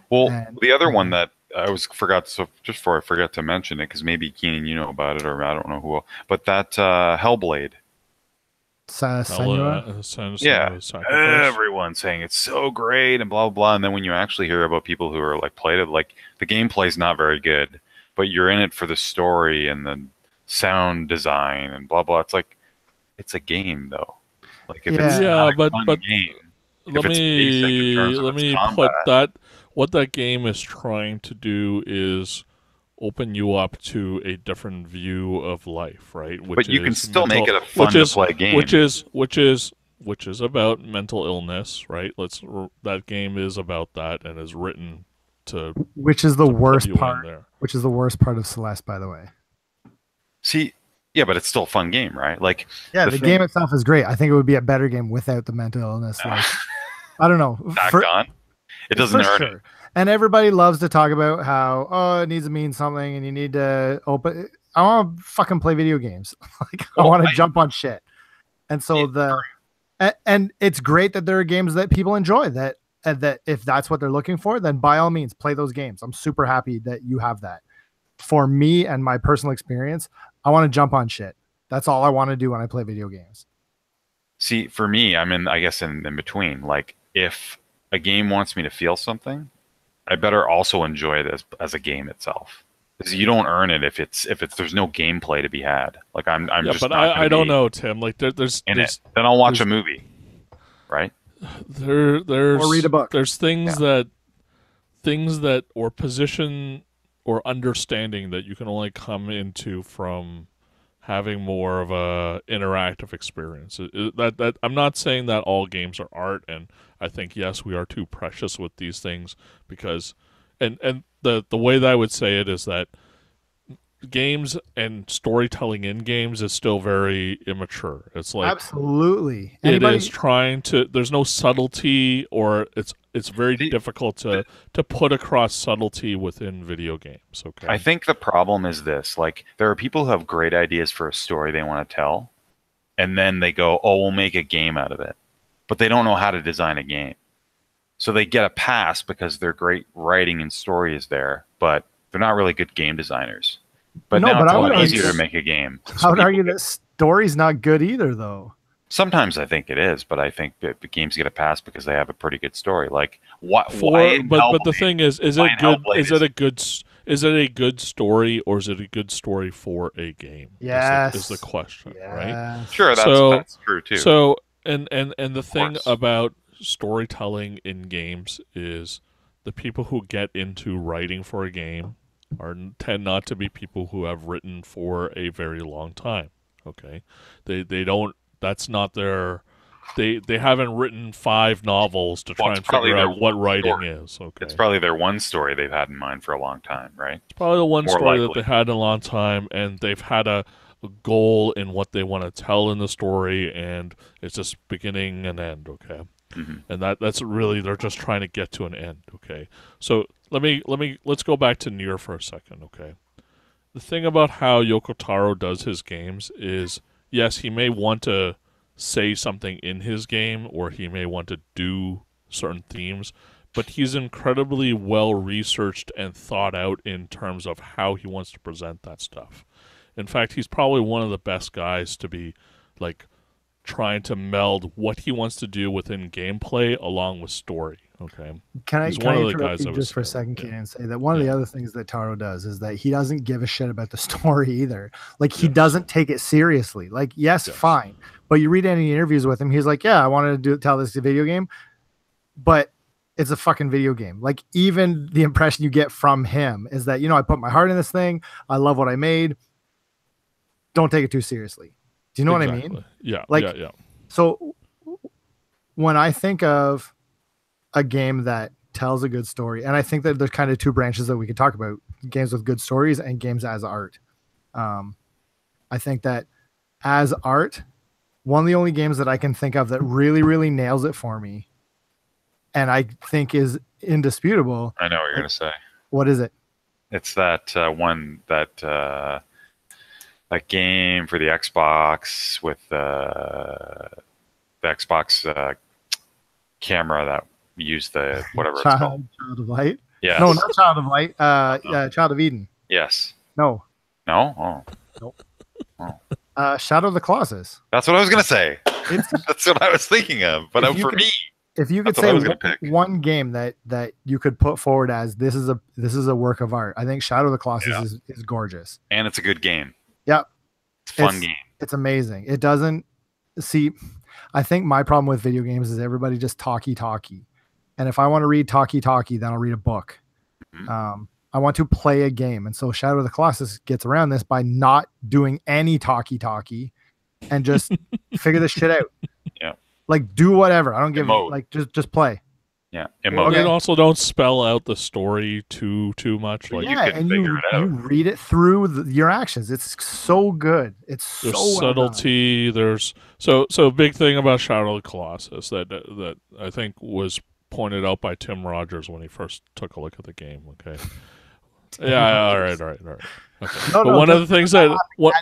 Speaker 3: Well, the other one that I forgot to mention it, because maybe Keenan, you know about it, or I don't know who, but that Hellblade. Yeah, everyone's saying it's so great and blah, blah, blah. And then when you actually hear about people who are like played it, like the gameplay's not very good, but you're in it for the story and the sound design and blah, blah. It's like, it's a game though. Like if it's not a fun game,
Speaker 1: let me put that. What that game is trying to do is open you up to a different view of life, right?
Speaker 3: But you can still make it a fun to play game,
Speaker 1: which is about mental illness, right? That game is about that and is written to.
Speaker 2: Which is the worst part. Which is the worst part of Celeste, by the way.
Speaker 3: See. Yeah, but it's still a fun game, right? Like,
Speaker 2: yeah, the game itself is great. I think it would be a better game without the mental illness. Like, I don't know.
Speaker 3: It doesn't earn it.
Speaker 2: And everybody loves to talk about how it needs to mean something, and you need to open. I want to fucking play video games. Like, I want to jump on shit. And so and it's great that there are games that people enjoy. That if that's what they're looking for, then by all means play those games. I'm super happy that you have that. For me and my personal experience, I want to jump on shit. That's all I want to do when I play video games.
Speaker 3: See, for me, I'm in between. Like, if a game wants me to feel something, I better also enjoy it as a game itself. Because you don't earn it if there's no gameplay to be had. Like I'm just.
Speaker 1: But I don't know, Tim. Like there's
Speaker 3: then I'll watch a movie, right?
Speaker 1: There's
Speaker 2: or read a book.
Speaker 1: There's things that or position or understanding that you can only come into from having more of a interactive experience. That I'm not saying that all games are art, and I think yes, we are too precious with these things because, and the way that I would say it is that games and storytelling in games is still very immature. It's like
Speaker 2: absolutely
Speaker 1: it is trying to. There's no subtlety, or it's very difficult to put across subtlety within video games. Okay,
Speaker 3: I think the problem is this: like there are people who have great ideas for a story they want to tell, and then they go, "Oh, we'll make a game out of it," but they don't know how to design a game, so they get a pass because their great writing and story is there, but they're not really good game designers. But now it's a lot easier to make a game.
Speaker 2: I would argue that story's not good either, though.
Speaker 3: Sometimes I think it is, but I think that the games get a pass because they have a pretty good story. Like
Speaker 1: but the thing is it good? Is it a good? Is it a good story, or is it a good story for a game?
Speaker 2: Yes,
Speaker 1: is the question, right?
Speaker 3: Sure, that's true too.
Speaker 1: So and the thing about storytelling in games is the people who get into writing for a game tend not to be people who have written for a very long time. Okay, they don't. That's not their. They haven't written 5 novels to try and figure out what writing is. Okay,
Speaker 3: it's probably their one story they've had in mind for a long time, right?
Speaker 1: It's probably the one story that they had in a long time, and they've had a goal in what they want to tell in the story, and it's just beginning and end. Okay, and that's really they're just trying to get to an end. Okay, so let's go back to Nier for a second. Okay, the thing about how Yoko Taro does his games is, yes, he may want to say something in his game, or he may want to do certain themes, but he's incredibly well researched and thought out in terms of how he wants to present that stuff. In fact, he's probably one of the best guys to be like trying to meld what he wants to do within gameplay along with story. Okay,
Speaker 2: can I interrupt you just for a second, Keaton, and say that one of the other things that Taro does is that he doesn't give a shit about the story either. Like, he doesn't take it seriously. Like, yes, fine, but you read any interviews with him, he's like, yeah, I wanted to tell this video game, but it's a fucking video game. Like, even the impression you get from him is that, I put my heart in this thing. I love what I made. Don't take it too seriously. Do you know what I mean?
Speaker 1: Yeah.
Speaker 2: Like,
Speaker 1: yeah.
Speaker 2: So when I think of a game that tells a good story, and I think that there's kind of 2 branches that we could talk about: games with good stories and games as art. I think that as art, one of the only games that I can think of that really, really nails it for me, and I think is indisputable.
Speaker 3: I know what you're going to say.
Speaker 2: What is it?
Speaker 3: It's that one that game for the Xbox with the Xbox camera that used the whatever it's called.
Speaker 2: Child of Light?
Speaker 3: Yeah.
Speaker 2: No, not Child of Light. Child of Eden.
Speaker 3: Yes.
Speaker 2: No.
Speaker 3: No? Oh.
Speaker 2: Nope. Oh. Shadow of the Colossus.
Speaker 3: That's what I was going to say. That's what I was thinking of. But for me,
Speaker 2: if you could say one game that you could put forward as this is a work of art, I think Shadow of the Colossus is gorgeous.
Speaker 3: And it's a good game.
Speaker 2: Yep.
Speaker 3: It's a fun game.
Speaker 2: It's amazing. It doesn't I think my problem with video games is everybody just talky. And if I want to read talky, then I'll read a book. I want to play a game. And so Shadow of the Colossus gets around this by not doing any talky and just figure this shit out.
Speaker 3: Yeah.
Speaker 2: Like, do whatever. I don't give like just play.
Speaker 3: Yeah.
Speaker 1: Okay. And also don't spell out the story too much. Like,
Speaker 2: you read it through your actions. It's so good. There's so
Speaker 1: subtlety. There's so big thing about Shadow of the Colossus that I think was pointed out by Tim Rogers when he first took a look at the game. Okay. Yeah. All right. Okay. One of the things that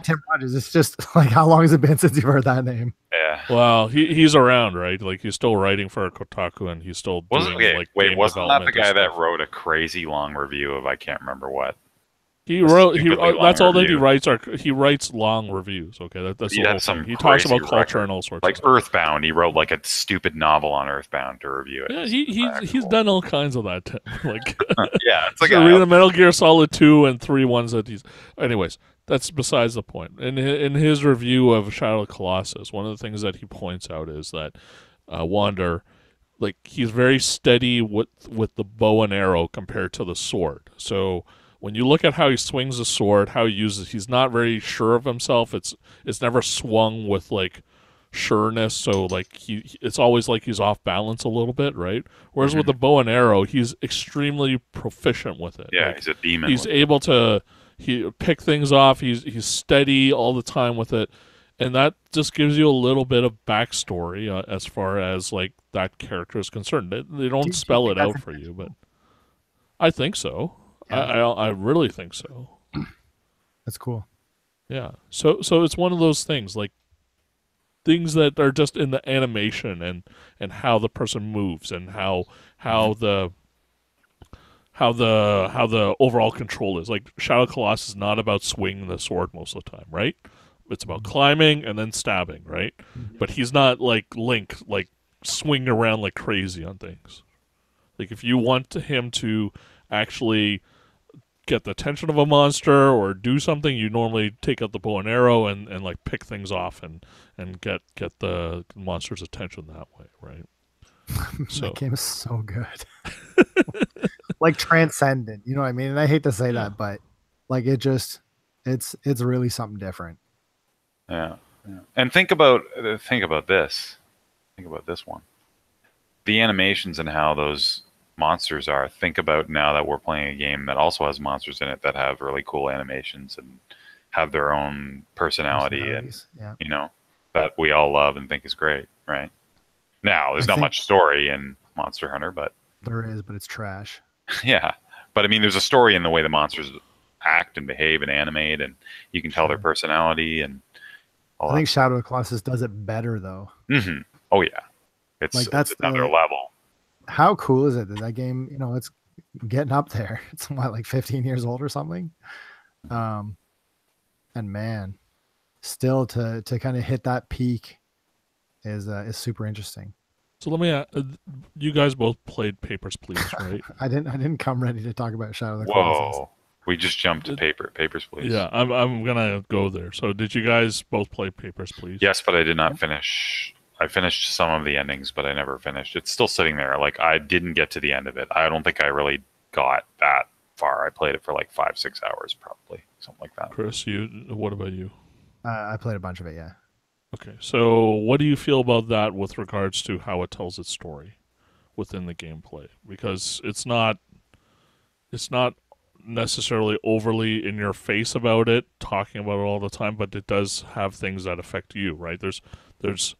Speaker 2: Tim Rogers, it's just like, how long has it been since you've heard that name?
Speaker 3: Yeah.
Speaker 1: Well, he's around, right? Like, he's still writing for Kotaku, and he's still doing
Speaker 3: wasn't that the guy that wrote a crazy long review of I can't remember what?
Speaker 1: That's all that he writes. He writes long reviews. Okay, that's the whole thing. He talks about culture and all sorts.
Speaker 3: Like Earthbound, he wrote like a stupid novel on Earthbound to review it.
Speaker 1: Yeah, he's done all kinds of that. Like,
Speaker 3: yeah, it's like
Speaker 1: read the Metal Gear Solid 2 and 3 ones that he's. Anyways, that's besides the point. In his review of Shadow of the Colossus, one of the things that he points out is that Wander, like, he's very steady with the bow and arrow compared to the sword. So when you look at how he swings the sword, how he uses, he's not very sure of himself. It's never swung with like sureness. So like it's always like he's off balance a little bit, right? Whereas with the bow and arrow, he's extremely proficient with it.
Speaker 3: Yeah,
Speaker 1: like,
Speaker 3: he's a demon.
Speaker 1: He's able to pick things off. He's steady all the time with it, and that just gives you a little bit of backstory as far as like that character is concerned. They don't spell it out for you, but I think so. I really think so.
Speaker 2: That's cool.
Speaker 1: Yeah. So it's one of those things, like things that are just in the animation and how the person moves and how how the overall control is. Like Shadow Colossus is not about swinging the sword most of the time, right? It's about climbing and then stabbing, right? But he's not like Link, like swinging around like crazy on things. Like if you want him to actually get the attention of a monster or do something, you normally take out the bow and arrow and like pick things off and get the monster's attention that way, right?
Speaker 2: So that game is so good. Like transcendent, you know what I mean? And I hate to say that, but like it's really something different.
Speaker 3: Yeah. And think about this. Think about this one. The animations and how those monsters are. Think about now that we're playing a game that also has monsters in it that have really cool animations and have their own personality and you know, that we all love and think is great, right? Now, there's not much story in Monster Hunter, but
Speaker 2: there is, but it's trash.
Speaker 3: Yeah, but I mean, there's a story in the way the monsters act and behave and animate, and you can tell their personality and all.
Speaker 2: I think Shadow of the Colossus does it better, though.
Speaker 3: Mm-hmm. Oh yeah, it's like that's another level.
Speaker 2: How cool is it that game? You know, it's getting up there. It's what, like 15 years old or something. And man, still to kind of hit that peak is super interesting.
Speaker 1: So let me. You guys both played Papers, Please, right?
Speaker 2: I didn't come ready to talk about Shadow of the Colossus.
Speaker 3: Whoa, we just jumped to Papers, Please.
Speaker 1: Yeah, I'm gonna go there. So did you guys both play Papers, Please?
Speaker 3: Yes, but I did not finish. I finished some of the endings, but I never finished. It's still sitting there. Like I didn't get to the end of it. I don't think I really got that far. I played it for like 5-6 hours, probably something like that.
Speaker 1: Chris, what about you?
Speaker 2: I played a bunch of it. Yeah.
Speaker 1: Okay, so what do you feel about that with regards to how it tells its story within the gameplay? Because it's not necessarily overly in your face about it, talking about it all the time, but it does have things that affect you, right? There's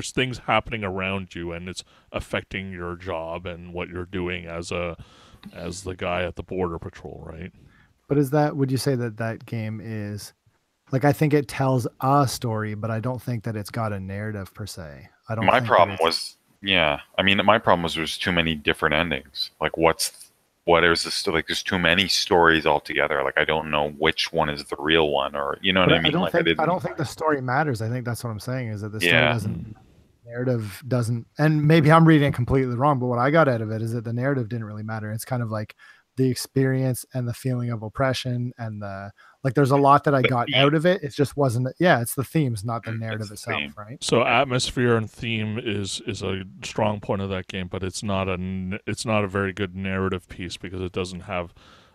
Speaker 1: things happening around you, and it's affecting your job and what you're doing as the guy at the border patrol, right?
Speaker 2: But would you say that game is? Like, I think it tells a story, but I don't think that it's got a narrative per se.
Speaker 3: My problem was there's too many different endings. Like, what is this? Like, there's too many stories altogether. Like, I don't know which one is the real one, or you know what I mean?
Speaker 2: I don't think the story matters. I think that's what I'm saying is that the story narrative doesn't. And maybe I'm reading it completely wrong, but what I got out of it is that the narrative didn't really matter. It's kind of like the experience and the feeling of oppression and there's a lot that I got out of it. It just wasn't. Yeah, it's the themes, not the narrative itself, right?
Speaker 1: So atmosphere and theme is a strong point of that game, but it's not a very good narrative piece because it doesn't have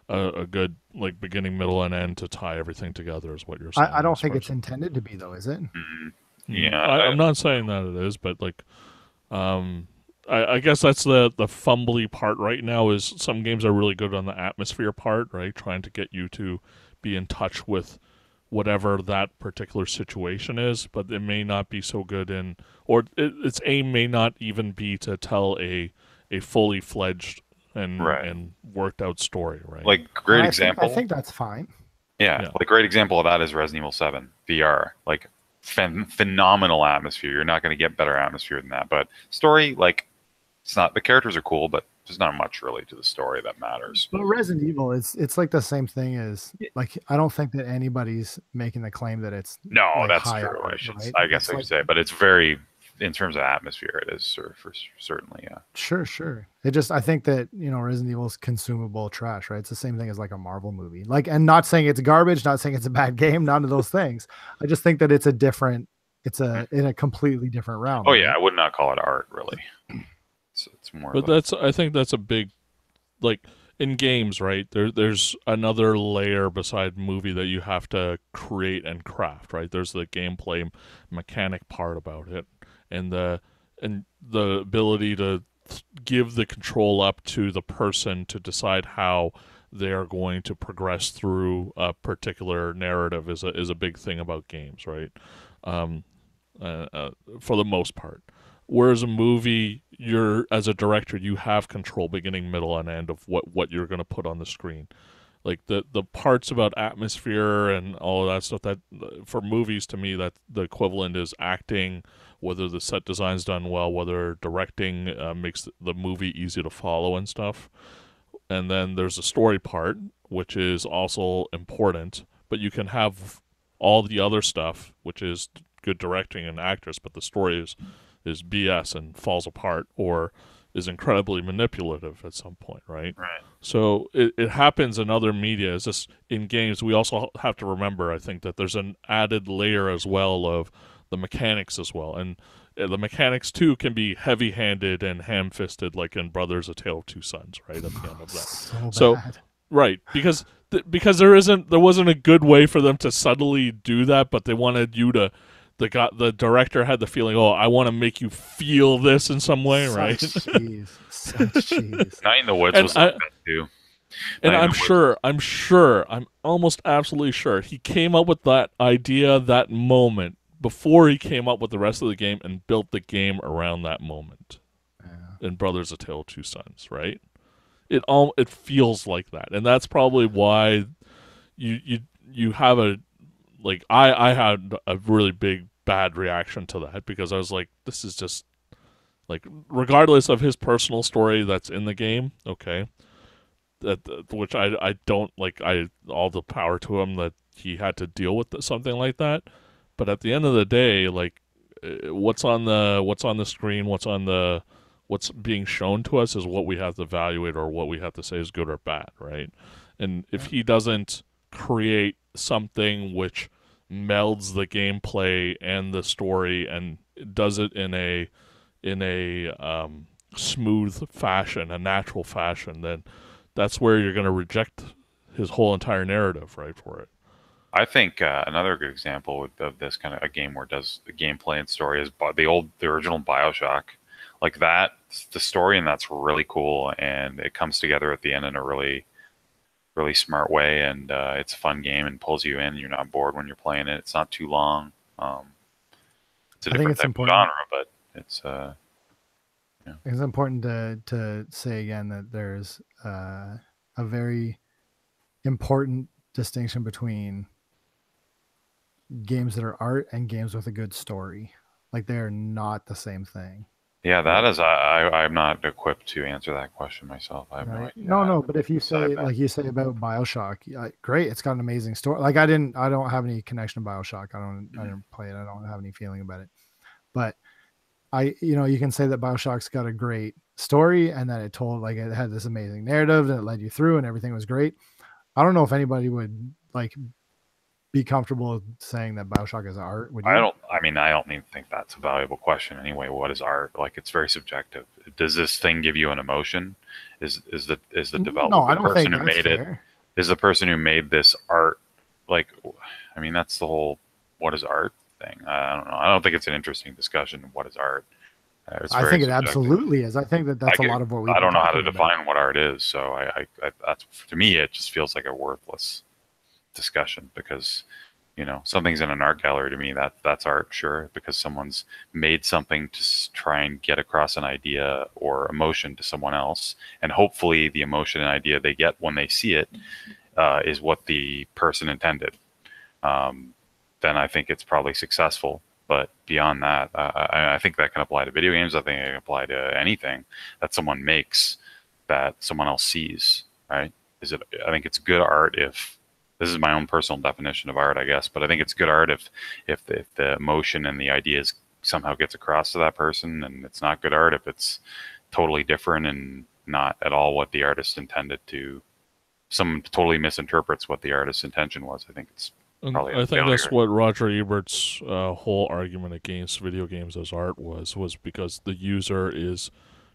Speaker 1: a good like beginning, middle, and end to tie everything together. Is what you're saying?
Speaker 2: I don't think it's intended to be, though, is it?
Speaker 3: Mm-hmm. Yeah,
Speaker 1: I'm not saying that it is, but like, I guess that's the fumbly part right now. Is some games are really good on the atmosphere part, right? Trying to get you to be in touch with whatever that particular situation is, but it may not be so good its aim may not even be to tell a fully fledged and worked out story, right?
Speaker 3: Like great example.
Speaker 2: I think that's fine.
Speaker 3: Yeah, like great example of that is Resident Evil 7 VR. Like phenomenal atmosphere. You're not going to get better atmosphere than that. But story, like, it's not. The characters are cool, but there's not much really to the story that matters.
Speaker 2: But Resident Evil, it's like the same thing as like I don't think that anybody's making the claim that it's
Speaker 3: that's true. Right? I guess I would say, but it's very in terms of atmosphere, it is for certainly, yeah.
Speaker 2: Sure. I think that Resident Evil is consumable trash, right? It's the same thing as like a Marvel movie. Like, and not saying it's garbage, not saying it's a bad game, none of those things. I just think that it's in a completely different realm.
Speaker 3: Oh yeah, I would not call it art really. It's more.
Speaker 1: But I think that's a big, like in games, right? There's another layer beside movie that you have to create and craft, right? There's the gameplay mechanic part about it, and the ability to give the control up to the person to decide how they are going to progress through a particular narrative is a big thing about games, right? For the most part. Whereas a movie, as a director, you have control beginning, middle, and end of what you're going to put on the screen. Like the parts about atmosphere and all of that stuff, that for movies, to me, that the equivalent is acting, whether the set design's done well, whether directing makes the movie easy to follow and stuff. and then there's a story part, which is also important, but you can have all the other stuff, which is good directing and actors, but the story is BS and falls apart or is incredibly manipulative at some point, right?
Speaker 3: Right.
Speaker 1: So it happens in other media. It's just in games, we also have to remember, I think, that there's an added layer as well of the mechanics as well. And the mechanics, too, can be heavy-handed and ham-fisted, like in Brothers: A Tale of Two Sons, right, at the end of that.
Speaker 2: So
Speaker 1: right, because there wasn't a good way for them to subtly do that, but they wanted you to... The director had the feeling, oh, I want to make you feel this in some way, right?
Speaker 2: Such cheese.
Speaker 3: Night in the Woods was like that too.
Speaker 1: And I'm almost absolutely sure he came up with that idea, that moment, before he came up with the rest of the game and built the game around that moment. Yeah. In Brothers: A Tale of Two Sons, right? It feels like that, and that's probably why you have a... Like, I had a really bad reaction to that, because I was like, this is just, like, regardless of his personal story that's in the game, okay, which I don't, like, all the power to him that he had to deal with something like that, but at the end of the day, like, what's on the screen, what's being shown to us is what we have to evaluate, or what we have to say is good or bad, right? And if he doesn't create something which melds the gameplay and the story and does it in a smooth fashion, a natural fashion, then that's where you're going to reject his whole entire narrative, right, for it.
Speaker 3: I think another good example of this kind of a game where it does the gameplay and story is the original BioShock. Like that, the story in that's really cool, and it comes together at the end in a really smart way, and it's a fun game and pulls you in. You're not bored when you're playing it. It's not too long. It's a different type of genre, but it's
Speaker 2: It's important to say again that there's a very important distinction between games that are art and games with a good story. Like, they're not the same thing.
Speaker 3: Yeah, that is. I'm not equipped to answer that question myself. I have
Speaker 2: no idea. No, but if you say, like you say about BioShock, great, it's got an amazing story. Like, I don't have any connection to BioShock. I didn't play it. I don't have any feeling about it. But you can say that BioShock's got a great story, and that it had this amazing narrative that it led you through, and everything was great. I don't know if anybody would be comfortable saying that BioShock is art. Would you?
Speaker 3: I don't even think that's a valuable question anyway. What is art? Like, it's very subjective. Does this thing give you an emotion? Is the developer,
Speaker 2: no, I don't
Speaker 3: the person
Speaker 2: think
Speaker 3: who made
Speaker 2: fair.
Speaker 3: It? Is the person who made this art? Like, I mean, that's the whole what is art thing. I don't know. I don't think it's an interesting discussion. What is art?
Speaker 2: I think it absolutely is. I think that's a lot of what we.
Speaker 3: I don't know how to define what art is, so I that's, to me, it just feels like a worthless discussion, because something's in an art gallery. To me, that's art, sure, because someone's made something to try and get across an idea or emotion to someone else, and hopefully the emotion and idea they get when they see it is what the person intended. Then I think it's probably successful. But beyond that, I think that can apply to video games. I think it can apply to anything that someone makes that someone else sees, right? I think it's good art if, this is my own personal definition of art, I guess, but I think it's good art if the emotion and the ideas somehow gets across to that person, and it's not good art if it's totally different and not at all what the artist intended to. Someone totally misinterprets what the artist's intention was. I think it's probably
Speaker 1: I think that's what Roger Ebert's whole argument against video games as art was because the user is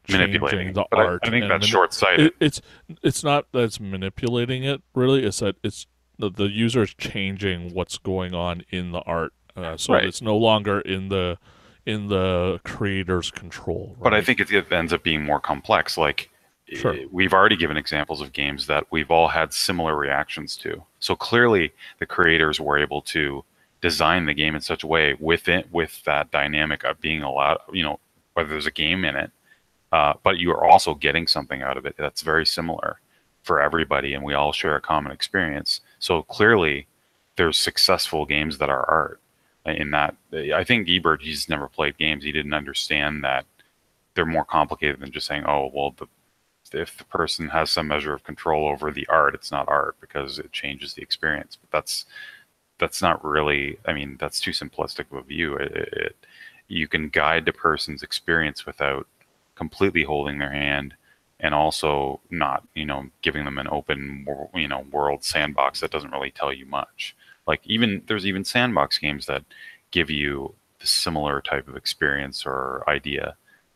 Speaker 1: manipulating the art.
Speaker 3: I think that's short-sighted.
Speaker 1: It's not that it's manipulating it, really. It's that it's the user is changing what's going on in the art, so right. It's no longer in the creator's control. Right?
Speaker 3: But I think it ends up being more complex. Like, sure. We've already given examples of games that we've all had similar reactions to. So clearly, the creators were able to design the game in such a way with that dynamic of being allowed, whether there's a game in it, but you are also getting something out of it that's very similar for everybody, and we all share a common experience. So clearly, there's successful games that are art. In that, I think Ebert, he's never played games. He didn't understand that they're more complicated than just saying, oh, well, if the person has some measure of control over the art, it's not art because it changes the experience. But that's not really, I mean, that's too simplistic of a view. You can guide the person's experience without completely holding their hand, and also not, giving them an open, world sandbox that doesn't really tell you much. Like there's even sandbox games that give you the similar type of experience or idea,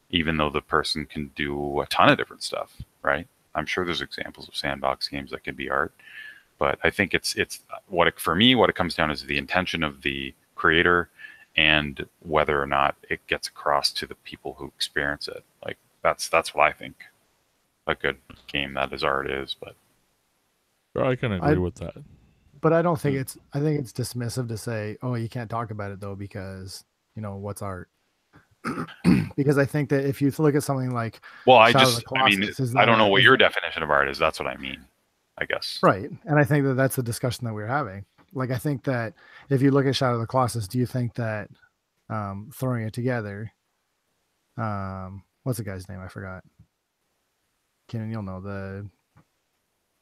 Speaker 3: even though the person can do a ton of different stuff, right? I'm sure there's examples of sandbox games that can be art, but I think for me, what it comes down is the intention of the creator and whether or not it gets across to the people who experience it. Like that's what I think a good game that is art is. But
Speaker 1: I can agree with that.
Speaker 2: But I don't think I think it's dismissive to say, oh, you can't talk about it though because what's art. Because I think that if you look at something like
Speaker 3: I don't know what your definition of art is. That's what I mean, I guess.
Speaker 2: Right. And I think that that's the discussion that we're having. Like, I think that if you look at Shadow of the Colossus, do you think that throwing it together, what's the guy's name? I forgot. Kenan, you'll know, the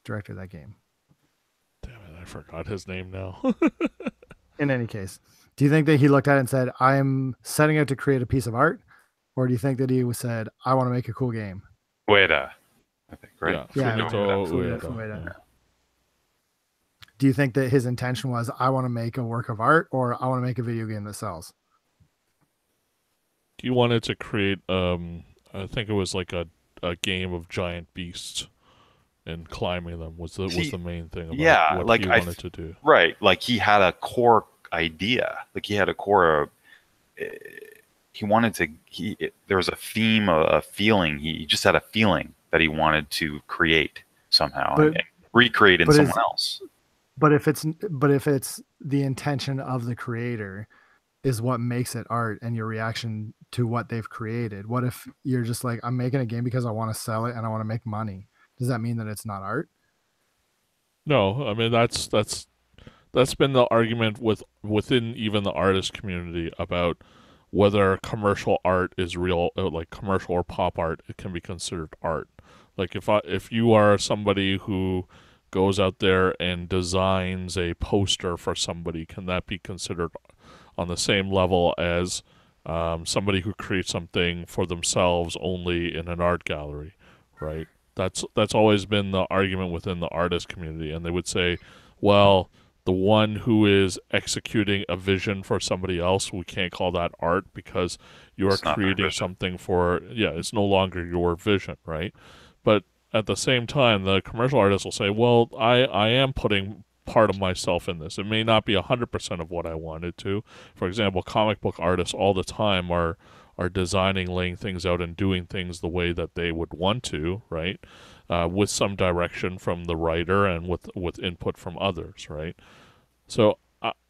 Speaker 2: director of that game.
Speaker 1: Damn it, I forgot his name now.
Speaker 2: In any case, do you think that he looked at it and said, I'm setting out to create a piece of art? Or do you think that he said, I want to make a cool game?
Speaker 3: Ueda, I think, right?
Speaker 2: Yeah. Ueda. Do you think that his intention was, I want to make a work of art, or I want to make a video game that sells?
Speaker 1: He wanted to create, I think it was like a game of giant beasts, and climbing them was the main thing about what he wanted to do.
Speaker 3: Right, like he had a core idea, like he had a core. He wanted to. There was a theme, a feeling. He just had a feeling that he wanted to create somehow and recreate in someone else.
Speaker 2: But if it's the intention of the creator is what makes it art, and your reaction to what they've created. What if you're just like, I'm making a game because I want to sell it and I want to make money? Does that mean that it's not art?
Speaker 1: No, I mean that's been the argument within even the artist community about whether commercial art is real, like commercial or pop art, it can be considered art. Like if you are somebody who goes out there and designs a poster for somebody, can that be considered on the same level as somebody who creates something for themselves only in an art gallery, right? That's always been the argument within the artist community, and they would say, well, the one who is executing a vision for somebody else, we can't call that art because you are creating something it's no longer your vision, right? But at the same time, the commercial artist will say, well, I am putting part of myself in this. It may not be 100% of what I wanted to. For example, comic book artists all the time are designing, laying things out, and doing things the way that they would want to, right? With some direction from the writer and with input from others, right? So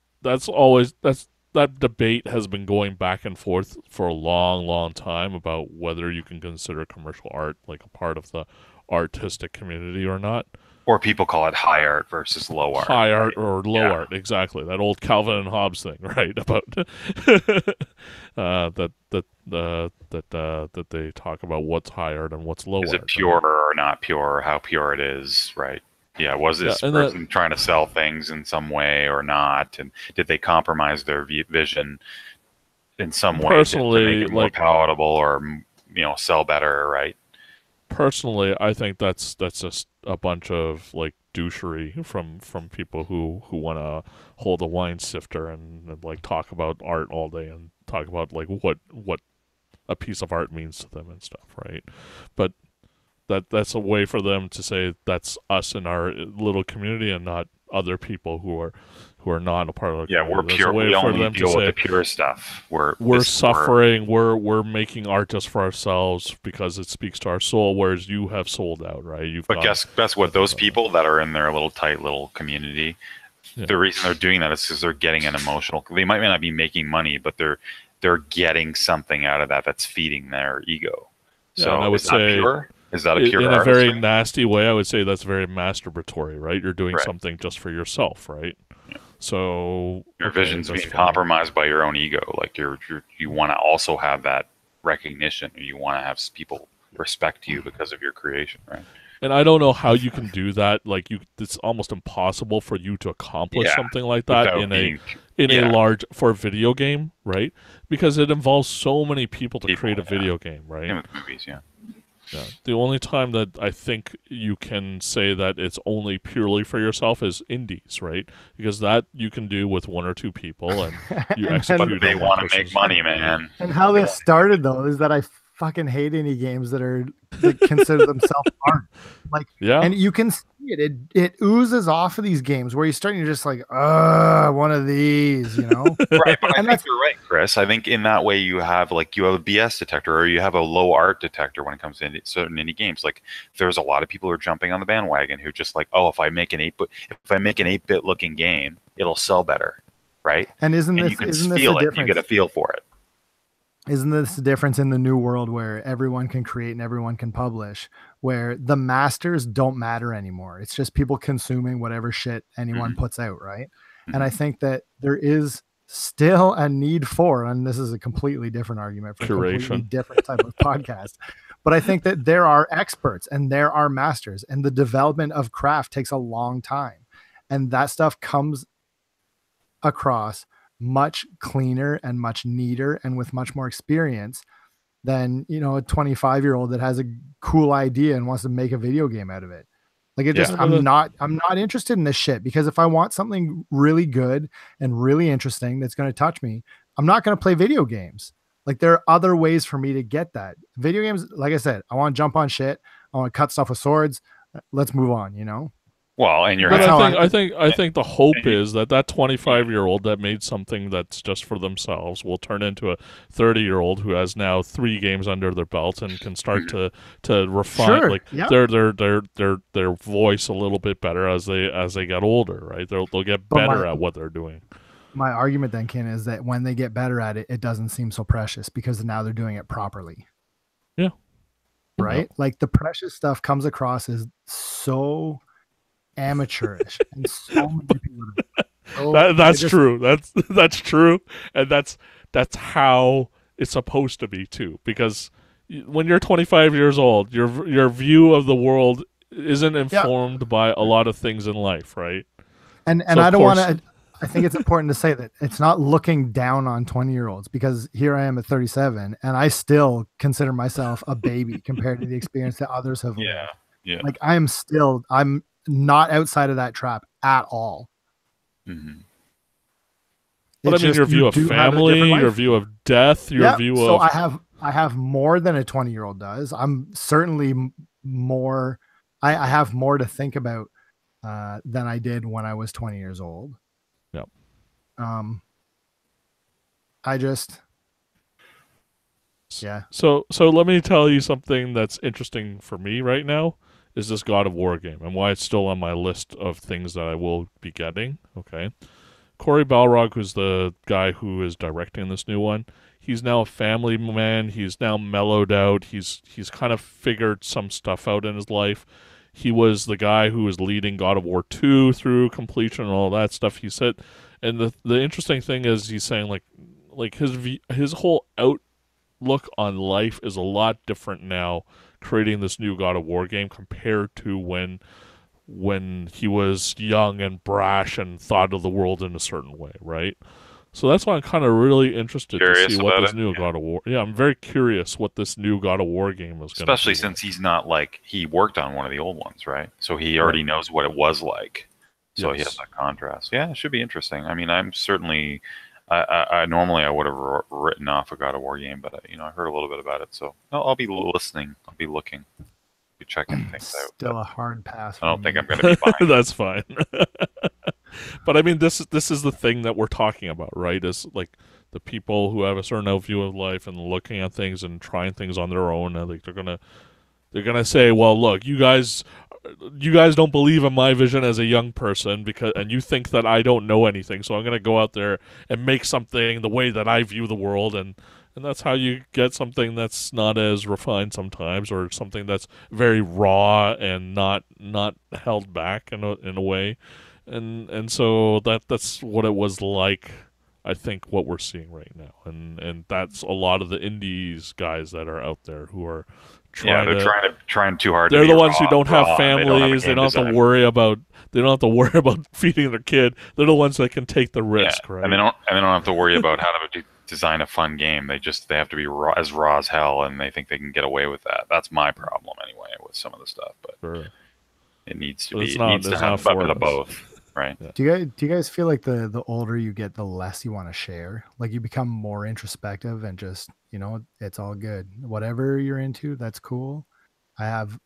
Speaker 1: that debate has been going back and forth for a long, long time about whether you can consider commercial art like a part of the artistic community or not.
Speaker 3: Or people call it high art versus low art.
Speaker 1: High art or low art, exactly. That old Calvin and Hobbes thing, right? About that they talk about what's high art and what's low art.
Speaker 3: Is it pure or not pure, or how pure it is, right? Yeah, was this person trying to sell things in some way or not? And did they compromise their vision in some way
Speaker 1: personally,
Speaker 3: to make it more palatable or sell better, right?
Speaker 1: Personally, I think that's just a bunch of like douchery from people who want to hold a wine sifter and like talk about art all day and talk about like what a piece of art means to them and stuff, right? But that's a way for them to say that's us in our little community and not other people who are not a part of the community.
Speaker 3: We're pure. We only deal with the pure stuff.
Speaker 1: We're suffering. We're making art just for ourselves because it speaks to our soul. Whereas you have sold out, right?
Speaker 3: But guess what? Those people that are in their little tight little community, the reason they're doing that is because they're getting an emotional. They might not be making money, but they're getting something out of that that's feeding their ego. So
Speaker 1: I would say.
Speaker 3: Pure? Is that a pure
Speaker 1: in a very nasty way? I would say that's very masturbatory, right? You're doing something just for yourself, right? Yeah. So
Speaker 3: your vision's being compromised by your own ego. Like you want to also have that recognition, or you want to have people respect you because of your creation, right?
Speaker 1: And I don't know how you can do that. Like it's almost impossible for you to accomplish something like that in a large for a video game, right? Because it involves so many people to create a video game, right?
Speaker 3: Same with movies, yeah.
Speaker 1: The only time that I think you can say that it's only purely for yourself is indies, right? Because that you can do with one or two people, and you execute.
Speaker 3: But they want to make money, man.
Speaker 2: And how this started, though, is that I fucking hate indie games that consider themselves art. Like, and you can see it. It oozes off of these games where you're just like, one of these, you know?
Speaker 3: Right, but I think you're right, Chris. I think in that way you have a BS detector, or you have a low art detector when it comes to certain indie games. Like, there's a lot of people who are jumping on the bandwagon who just like, if I make an 8-bit looking game, it'll sell better, right?
Speaker 2: And you
Speaker 3: get a feel for it.
Speaker 2: Isn't this the difference in the new world where everyone can create and everyone can publish, where the masters don't matter anymore? It's just people consuming whatever shit anyone puts out, right? And I think that there is still a need for, and this is a completely different argument for
Speaker 1: curation,
Speaker 2: a completely different type of podcast, but I think that there are experts and there are masters, and the development of craft takes a long time. And that stuff comes across much cleaner and much neater and with much more experience than, a 25-year-old that has a cool idea and wants to make a video game out of it. Like, I'm not interested in this shit, because if I want something really good and really interesting that's going to touch me, I'm not going to play video games. Like, there are other ways for me to get that. Video games, like I said, I want to jump on shit. I want to cut stuff with swords. Let's move on,
Speaker 3: Well, and
Speaker 1: I think the hope is that 25-year-old that made something that's just for themselves will turn into a 30-year-old who has now 3 games under their belt and can start to refine their voice a little bit better as they get older, right? They'll get better at what they're doing.
Speaker 2: My argument then, Ken, is that when they get better at it, it doesn't seem so precious because now they're doing it properly.
Speaker 1: Yeah.
Speaker 2: Right? Yeah. Like, the precious stuff comes across as so amateurish, and so many people
Speaker 1: that's true. That's true, and that's how it's supposed to be too. Because when you're 25 years old, your view of the world isn't informed by a lot of things in life, right?
Speaker 2: And so I don't want to. I think it's important to say that it's not looking down on 20-year-olds, because here I am at 37, and I still consider myself a baby compared to the experience that others have lived.
Speaker 3: Yeah.
Speaker 2: Like, I'm not outside of that trap at all.
Speaker 1: Mm-hmm. But I mean, your view of family, your view of death, your view of...
Speaker 2: So I have more than a 20-year-old does. I'm certainly more... I have more to think about than I did when I was 20 years old.
Speaker 1: Yep.
Speaker 2: I just... Yeah.
Speaker 1: So let me tell you something that's interesting for me right now. Is this God of War game, and why it's still on my list of things that I will be getting. Okay, Cory Balrog, who's the guy who is directing this new one, he's now a family man. He's now mellowed out. He's kind of figured some stuff out in his life. He was the guy who was leading God of War 2 through completion and all that stuff. He said, and the interesting thing is he's saying like his whole outlook on life is a lot different now, creating this new God of War game compared to when he was young and brash and thought of the world in a certain way, right? So that's why I'm kind of really interested to see what this new God of War... Yeah, I'm very curious what this new God of War game is going to be.
Speaker 3: Especially since he's not he worked on one of the old ones, right? So he already knows what it was like. So he has that contrast. Yeah, it should be interesting. I mean, I'm certainly... I normally I would have written off a God of War game, but I heard a little bit about it, so I'll be listening. I'll be looking, be checking things out.
Speaker 2: Still a hard pass.
Speaker 3: I don't think I'm going to be buying.
Speaker 1: That's fine. But I mean, this is the thing that we're talking about, right? Is like the people who have a certain view of life and looking at things and trying things on their own. And like they're gonna say, well, look, you guys don't believe in my vision as a young person and you think that I don't know anything, so I'm going to go out there and make something the way that I view the world, and that's how you get something that's not as refined sometimes, or something that's very raw and not held back in a way, and so that's what it was like. I think what we're seeing right now, and that's a lot of the indies guys that are out there who are
Speaker 3: trying too hard.
Speaker 1: They're the ones who don't have families. They don't have to worry about. They don't have to worry about feeding their kid. They're the ones that can take the risk, right?
Speaker 3: And they don't have to worry about how to design a fun game. They have to be raw as hell, and they think they can get away with that. That's my problem anyway with some of the stuff. But it needs to be. It needs to have a bit of both. Right.
Speaker 2: Yeah. Do you guys feel like the older you get, the less you want to share? Like you become more introspective and just, it's all good. Whatever you're into, that's cool. I have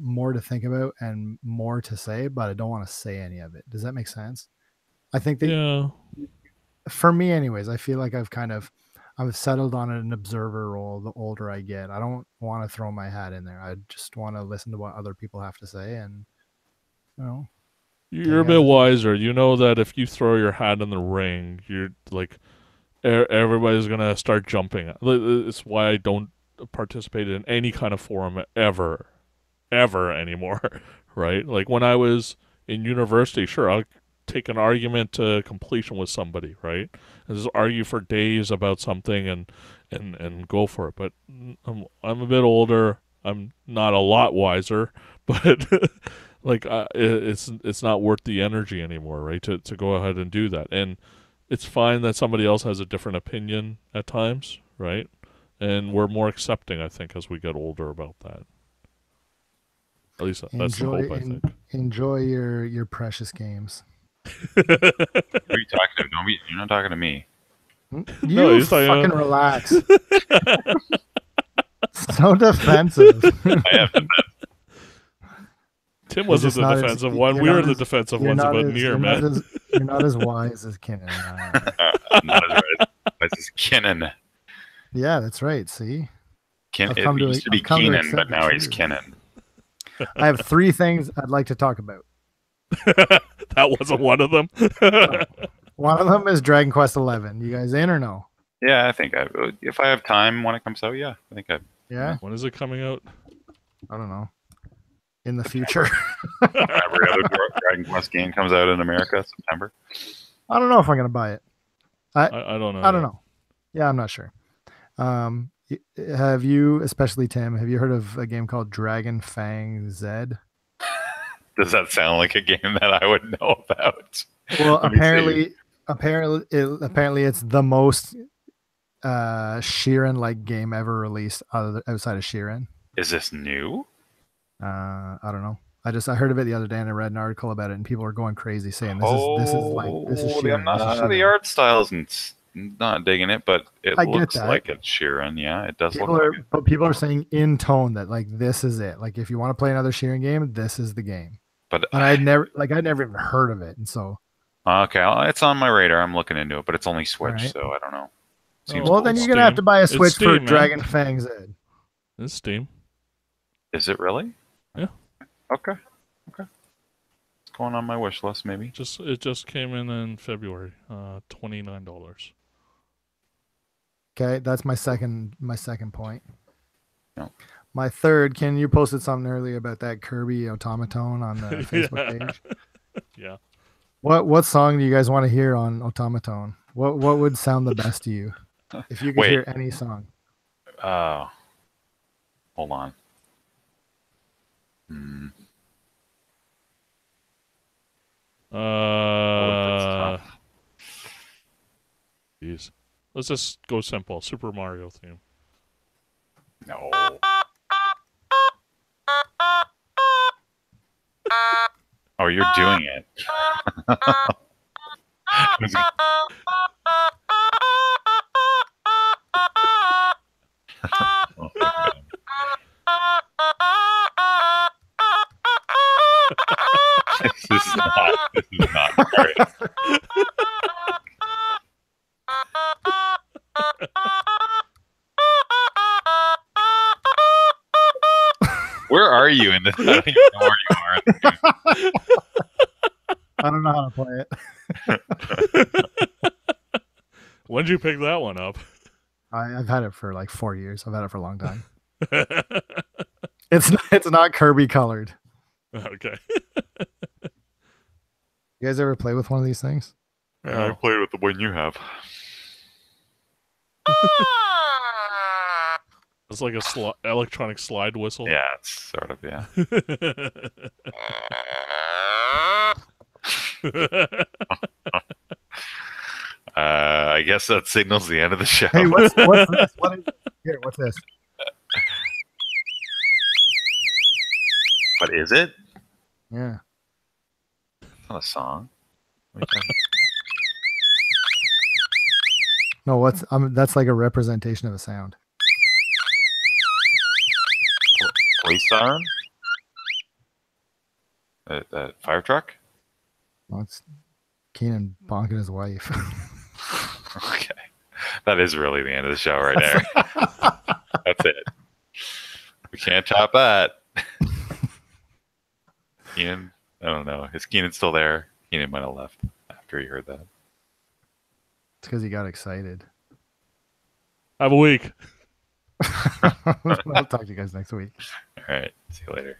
Speaker 2: more to think about and more to say, but I don't want to say any of it. Does that make sense? I think that for me anyways, I feel like I've settled on an observer role the older I get. I don't want to throw my hat in there. I just want to listen to what other people have to say and
Speaker 1: You're a bit wiser. You know that if you throw your hat in the ring, you're like everybody's gonna start jumping. It's why I don't participate in any kind of forum ever anymore. Right? Like when I was in university, sure, I'll take an argument to completion with somebody, right? And just argue for days about something and go for it. But I'm a bit older. I'm not a lot wiser, but. Like it's not worth the energy anymore, right? To go ahead and do that, and it's fine that somebody else has a different opinion at times, right? And we're more accepting, I think, as we get older about that. At least that's the hope, I think.
Speaker 2: Enjoy your precious games.
Speaker 3: Who are you talking to? You're not talking to me.
Speaker 2: You fucking relax. So defensive.
Speaker 3: I have defense.
Speaker 1: Tim was the defensive one. We were the defensive ones about Nier, man.
Speaker 2: You're not as wise as Kinnan.
Speaker 3: I'm not as wise as Kinnan.
Speaker 2: Yeah, that's right. See?
Speaker 3: It used to be Keenan, but now he's Kinnan.
Speaker 2: I have 3 things I'd like to talk about.
Speaker 1: That wasn't one of them.
Speaker 2: One of them is Dragon Quest XI. You guys in or no?
Speaker 3: Yeah, I think if I have time when it comes out, yeah. I think
Speaker 2: Yeah?
Speaker 1: When is it coming out?
Speaker 2: I don't know. In the future.
Speaker 3: Every other Dragon Quest game comes out in America, September.
Speaker 2: I don't know if I'm going to buy it.
Speaker 1: I don't know.
Speaker 2: I don't know. Yeah, I'm not sure. Have you, especially Tim, have you heard of a game called Dragon Fang Z?
Speaker 3: Does that sound like a game that I would know about?
Speaker 2: Well, apparently it's the most Sheeran-like game ever released outside of Sheeran.
Speaker 3: Is this new?
Speaker 2: I don't know. I heard of it the other day and I read an article about it and people are going crazy saying this is Sheeran.
Speaker 3: The art style's not digging it, but it looks like it's Sheeran. Yeah, it does look like it.
Speaker 2: But people are saying in tone that like this is it. Like if you want to play another Sheeran game, this is the game.
Speaker 3: But
Speaker 2: I'd never even heard of it, and so
Speaker 3: okay, it's on my radar. I'm looking into it, but it's only Switch, so I don't know.
Speaker 2: Well, then you're gonna have to buy a Switch for Dragon Fang Z.
Speaker 1: It's Steam.
Speaker 3: Is it really?
Speaker 1: Yeah.
Speaker 3: Okay. It's going on my wish list, maybe.
Speaker 1: It just came in February. $29.
Speaker 2: Okay, that's my second point.
Speaker 3: No.
Speaker 2: My third, Ken, you posted something earlier about that Kirby Automaton on the Facebook page.
Speaker 1: Yeah.
Speaker 2: What song do you guys want to hear on Automaton? What would sound the best to you if you could hear any song?
Speaker 3: Hold on.
Speaker 1: Jeez. Let's just go simple. Super Mario theme.
Speaker 3: No. Oh, you're doing it. This is not great. Where are you in this? I don't even know where you are.
Speaker 2: I don't know how to play it.
Speaker 1: When did you pick that one up?
Speaker 2: I've had it for like 4 years. I've had it for a long time. It's not Kirby colored.
Speaker 1: Okay.
Speaker 2: You guys ever play with one of these things?
Speaker 3: Yeah, I played with the one you have.
Speaker 1: It's like a electronic slide whistle.
Speaker 3: Yeah, it's sort of, yeah. I guess that signals the end of the show.
Speaker 2: Hey, what's this? What's this?
Speaker 3: What is it?
Speaker 2: Yeah.
Speaker 3: It's not a song.
Speaker 2: No, that's like a representation of a sound.
Speaker 3: Police siren? That fire truck?
Speaker 2: Well, it's Keenan bonking his wife.
Speaker 3: Okay. That is really the end of the show right there. That's it. We can't top that. Keenan, I don't know. Is Keenan still there? Keenan might have left after he heard that.
Speaker 2: It's because he got excited.
Speaker 1: Have a week.
Speaker 2: I'll talk to you guys next week.
Speaker 3: All right. See you later.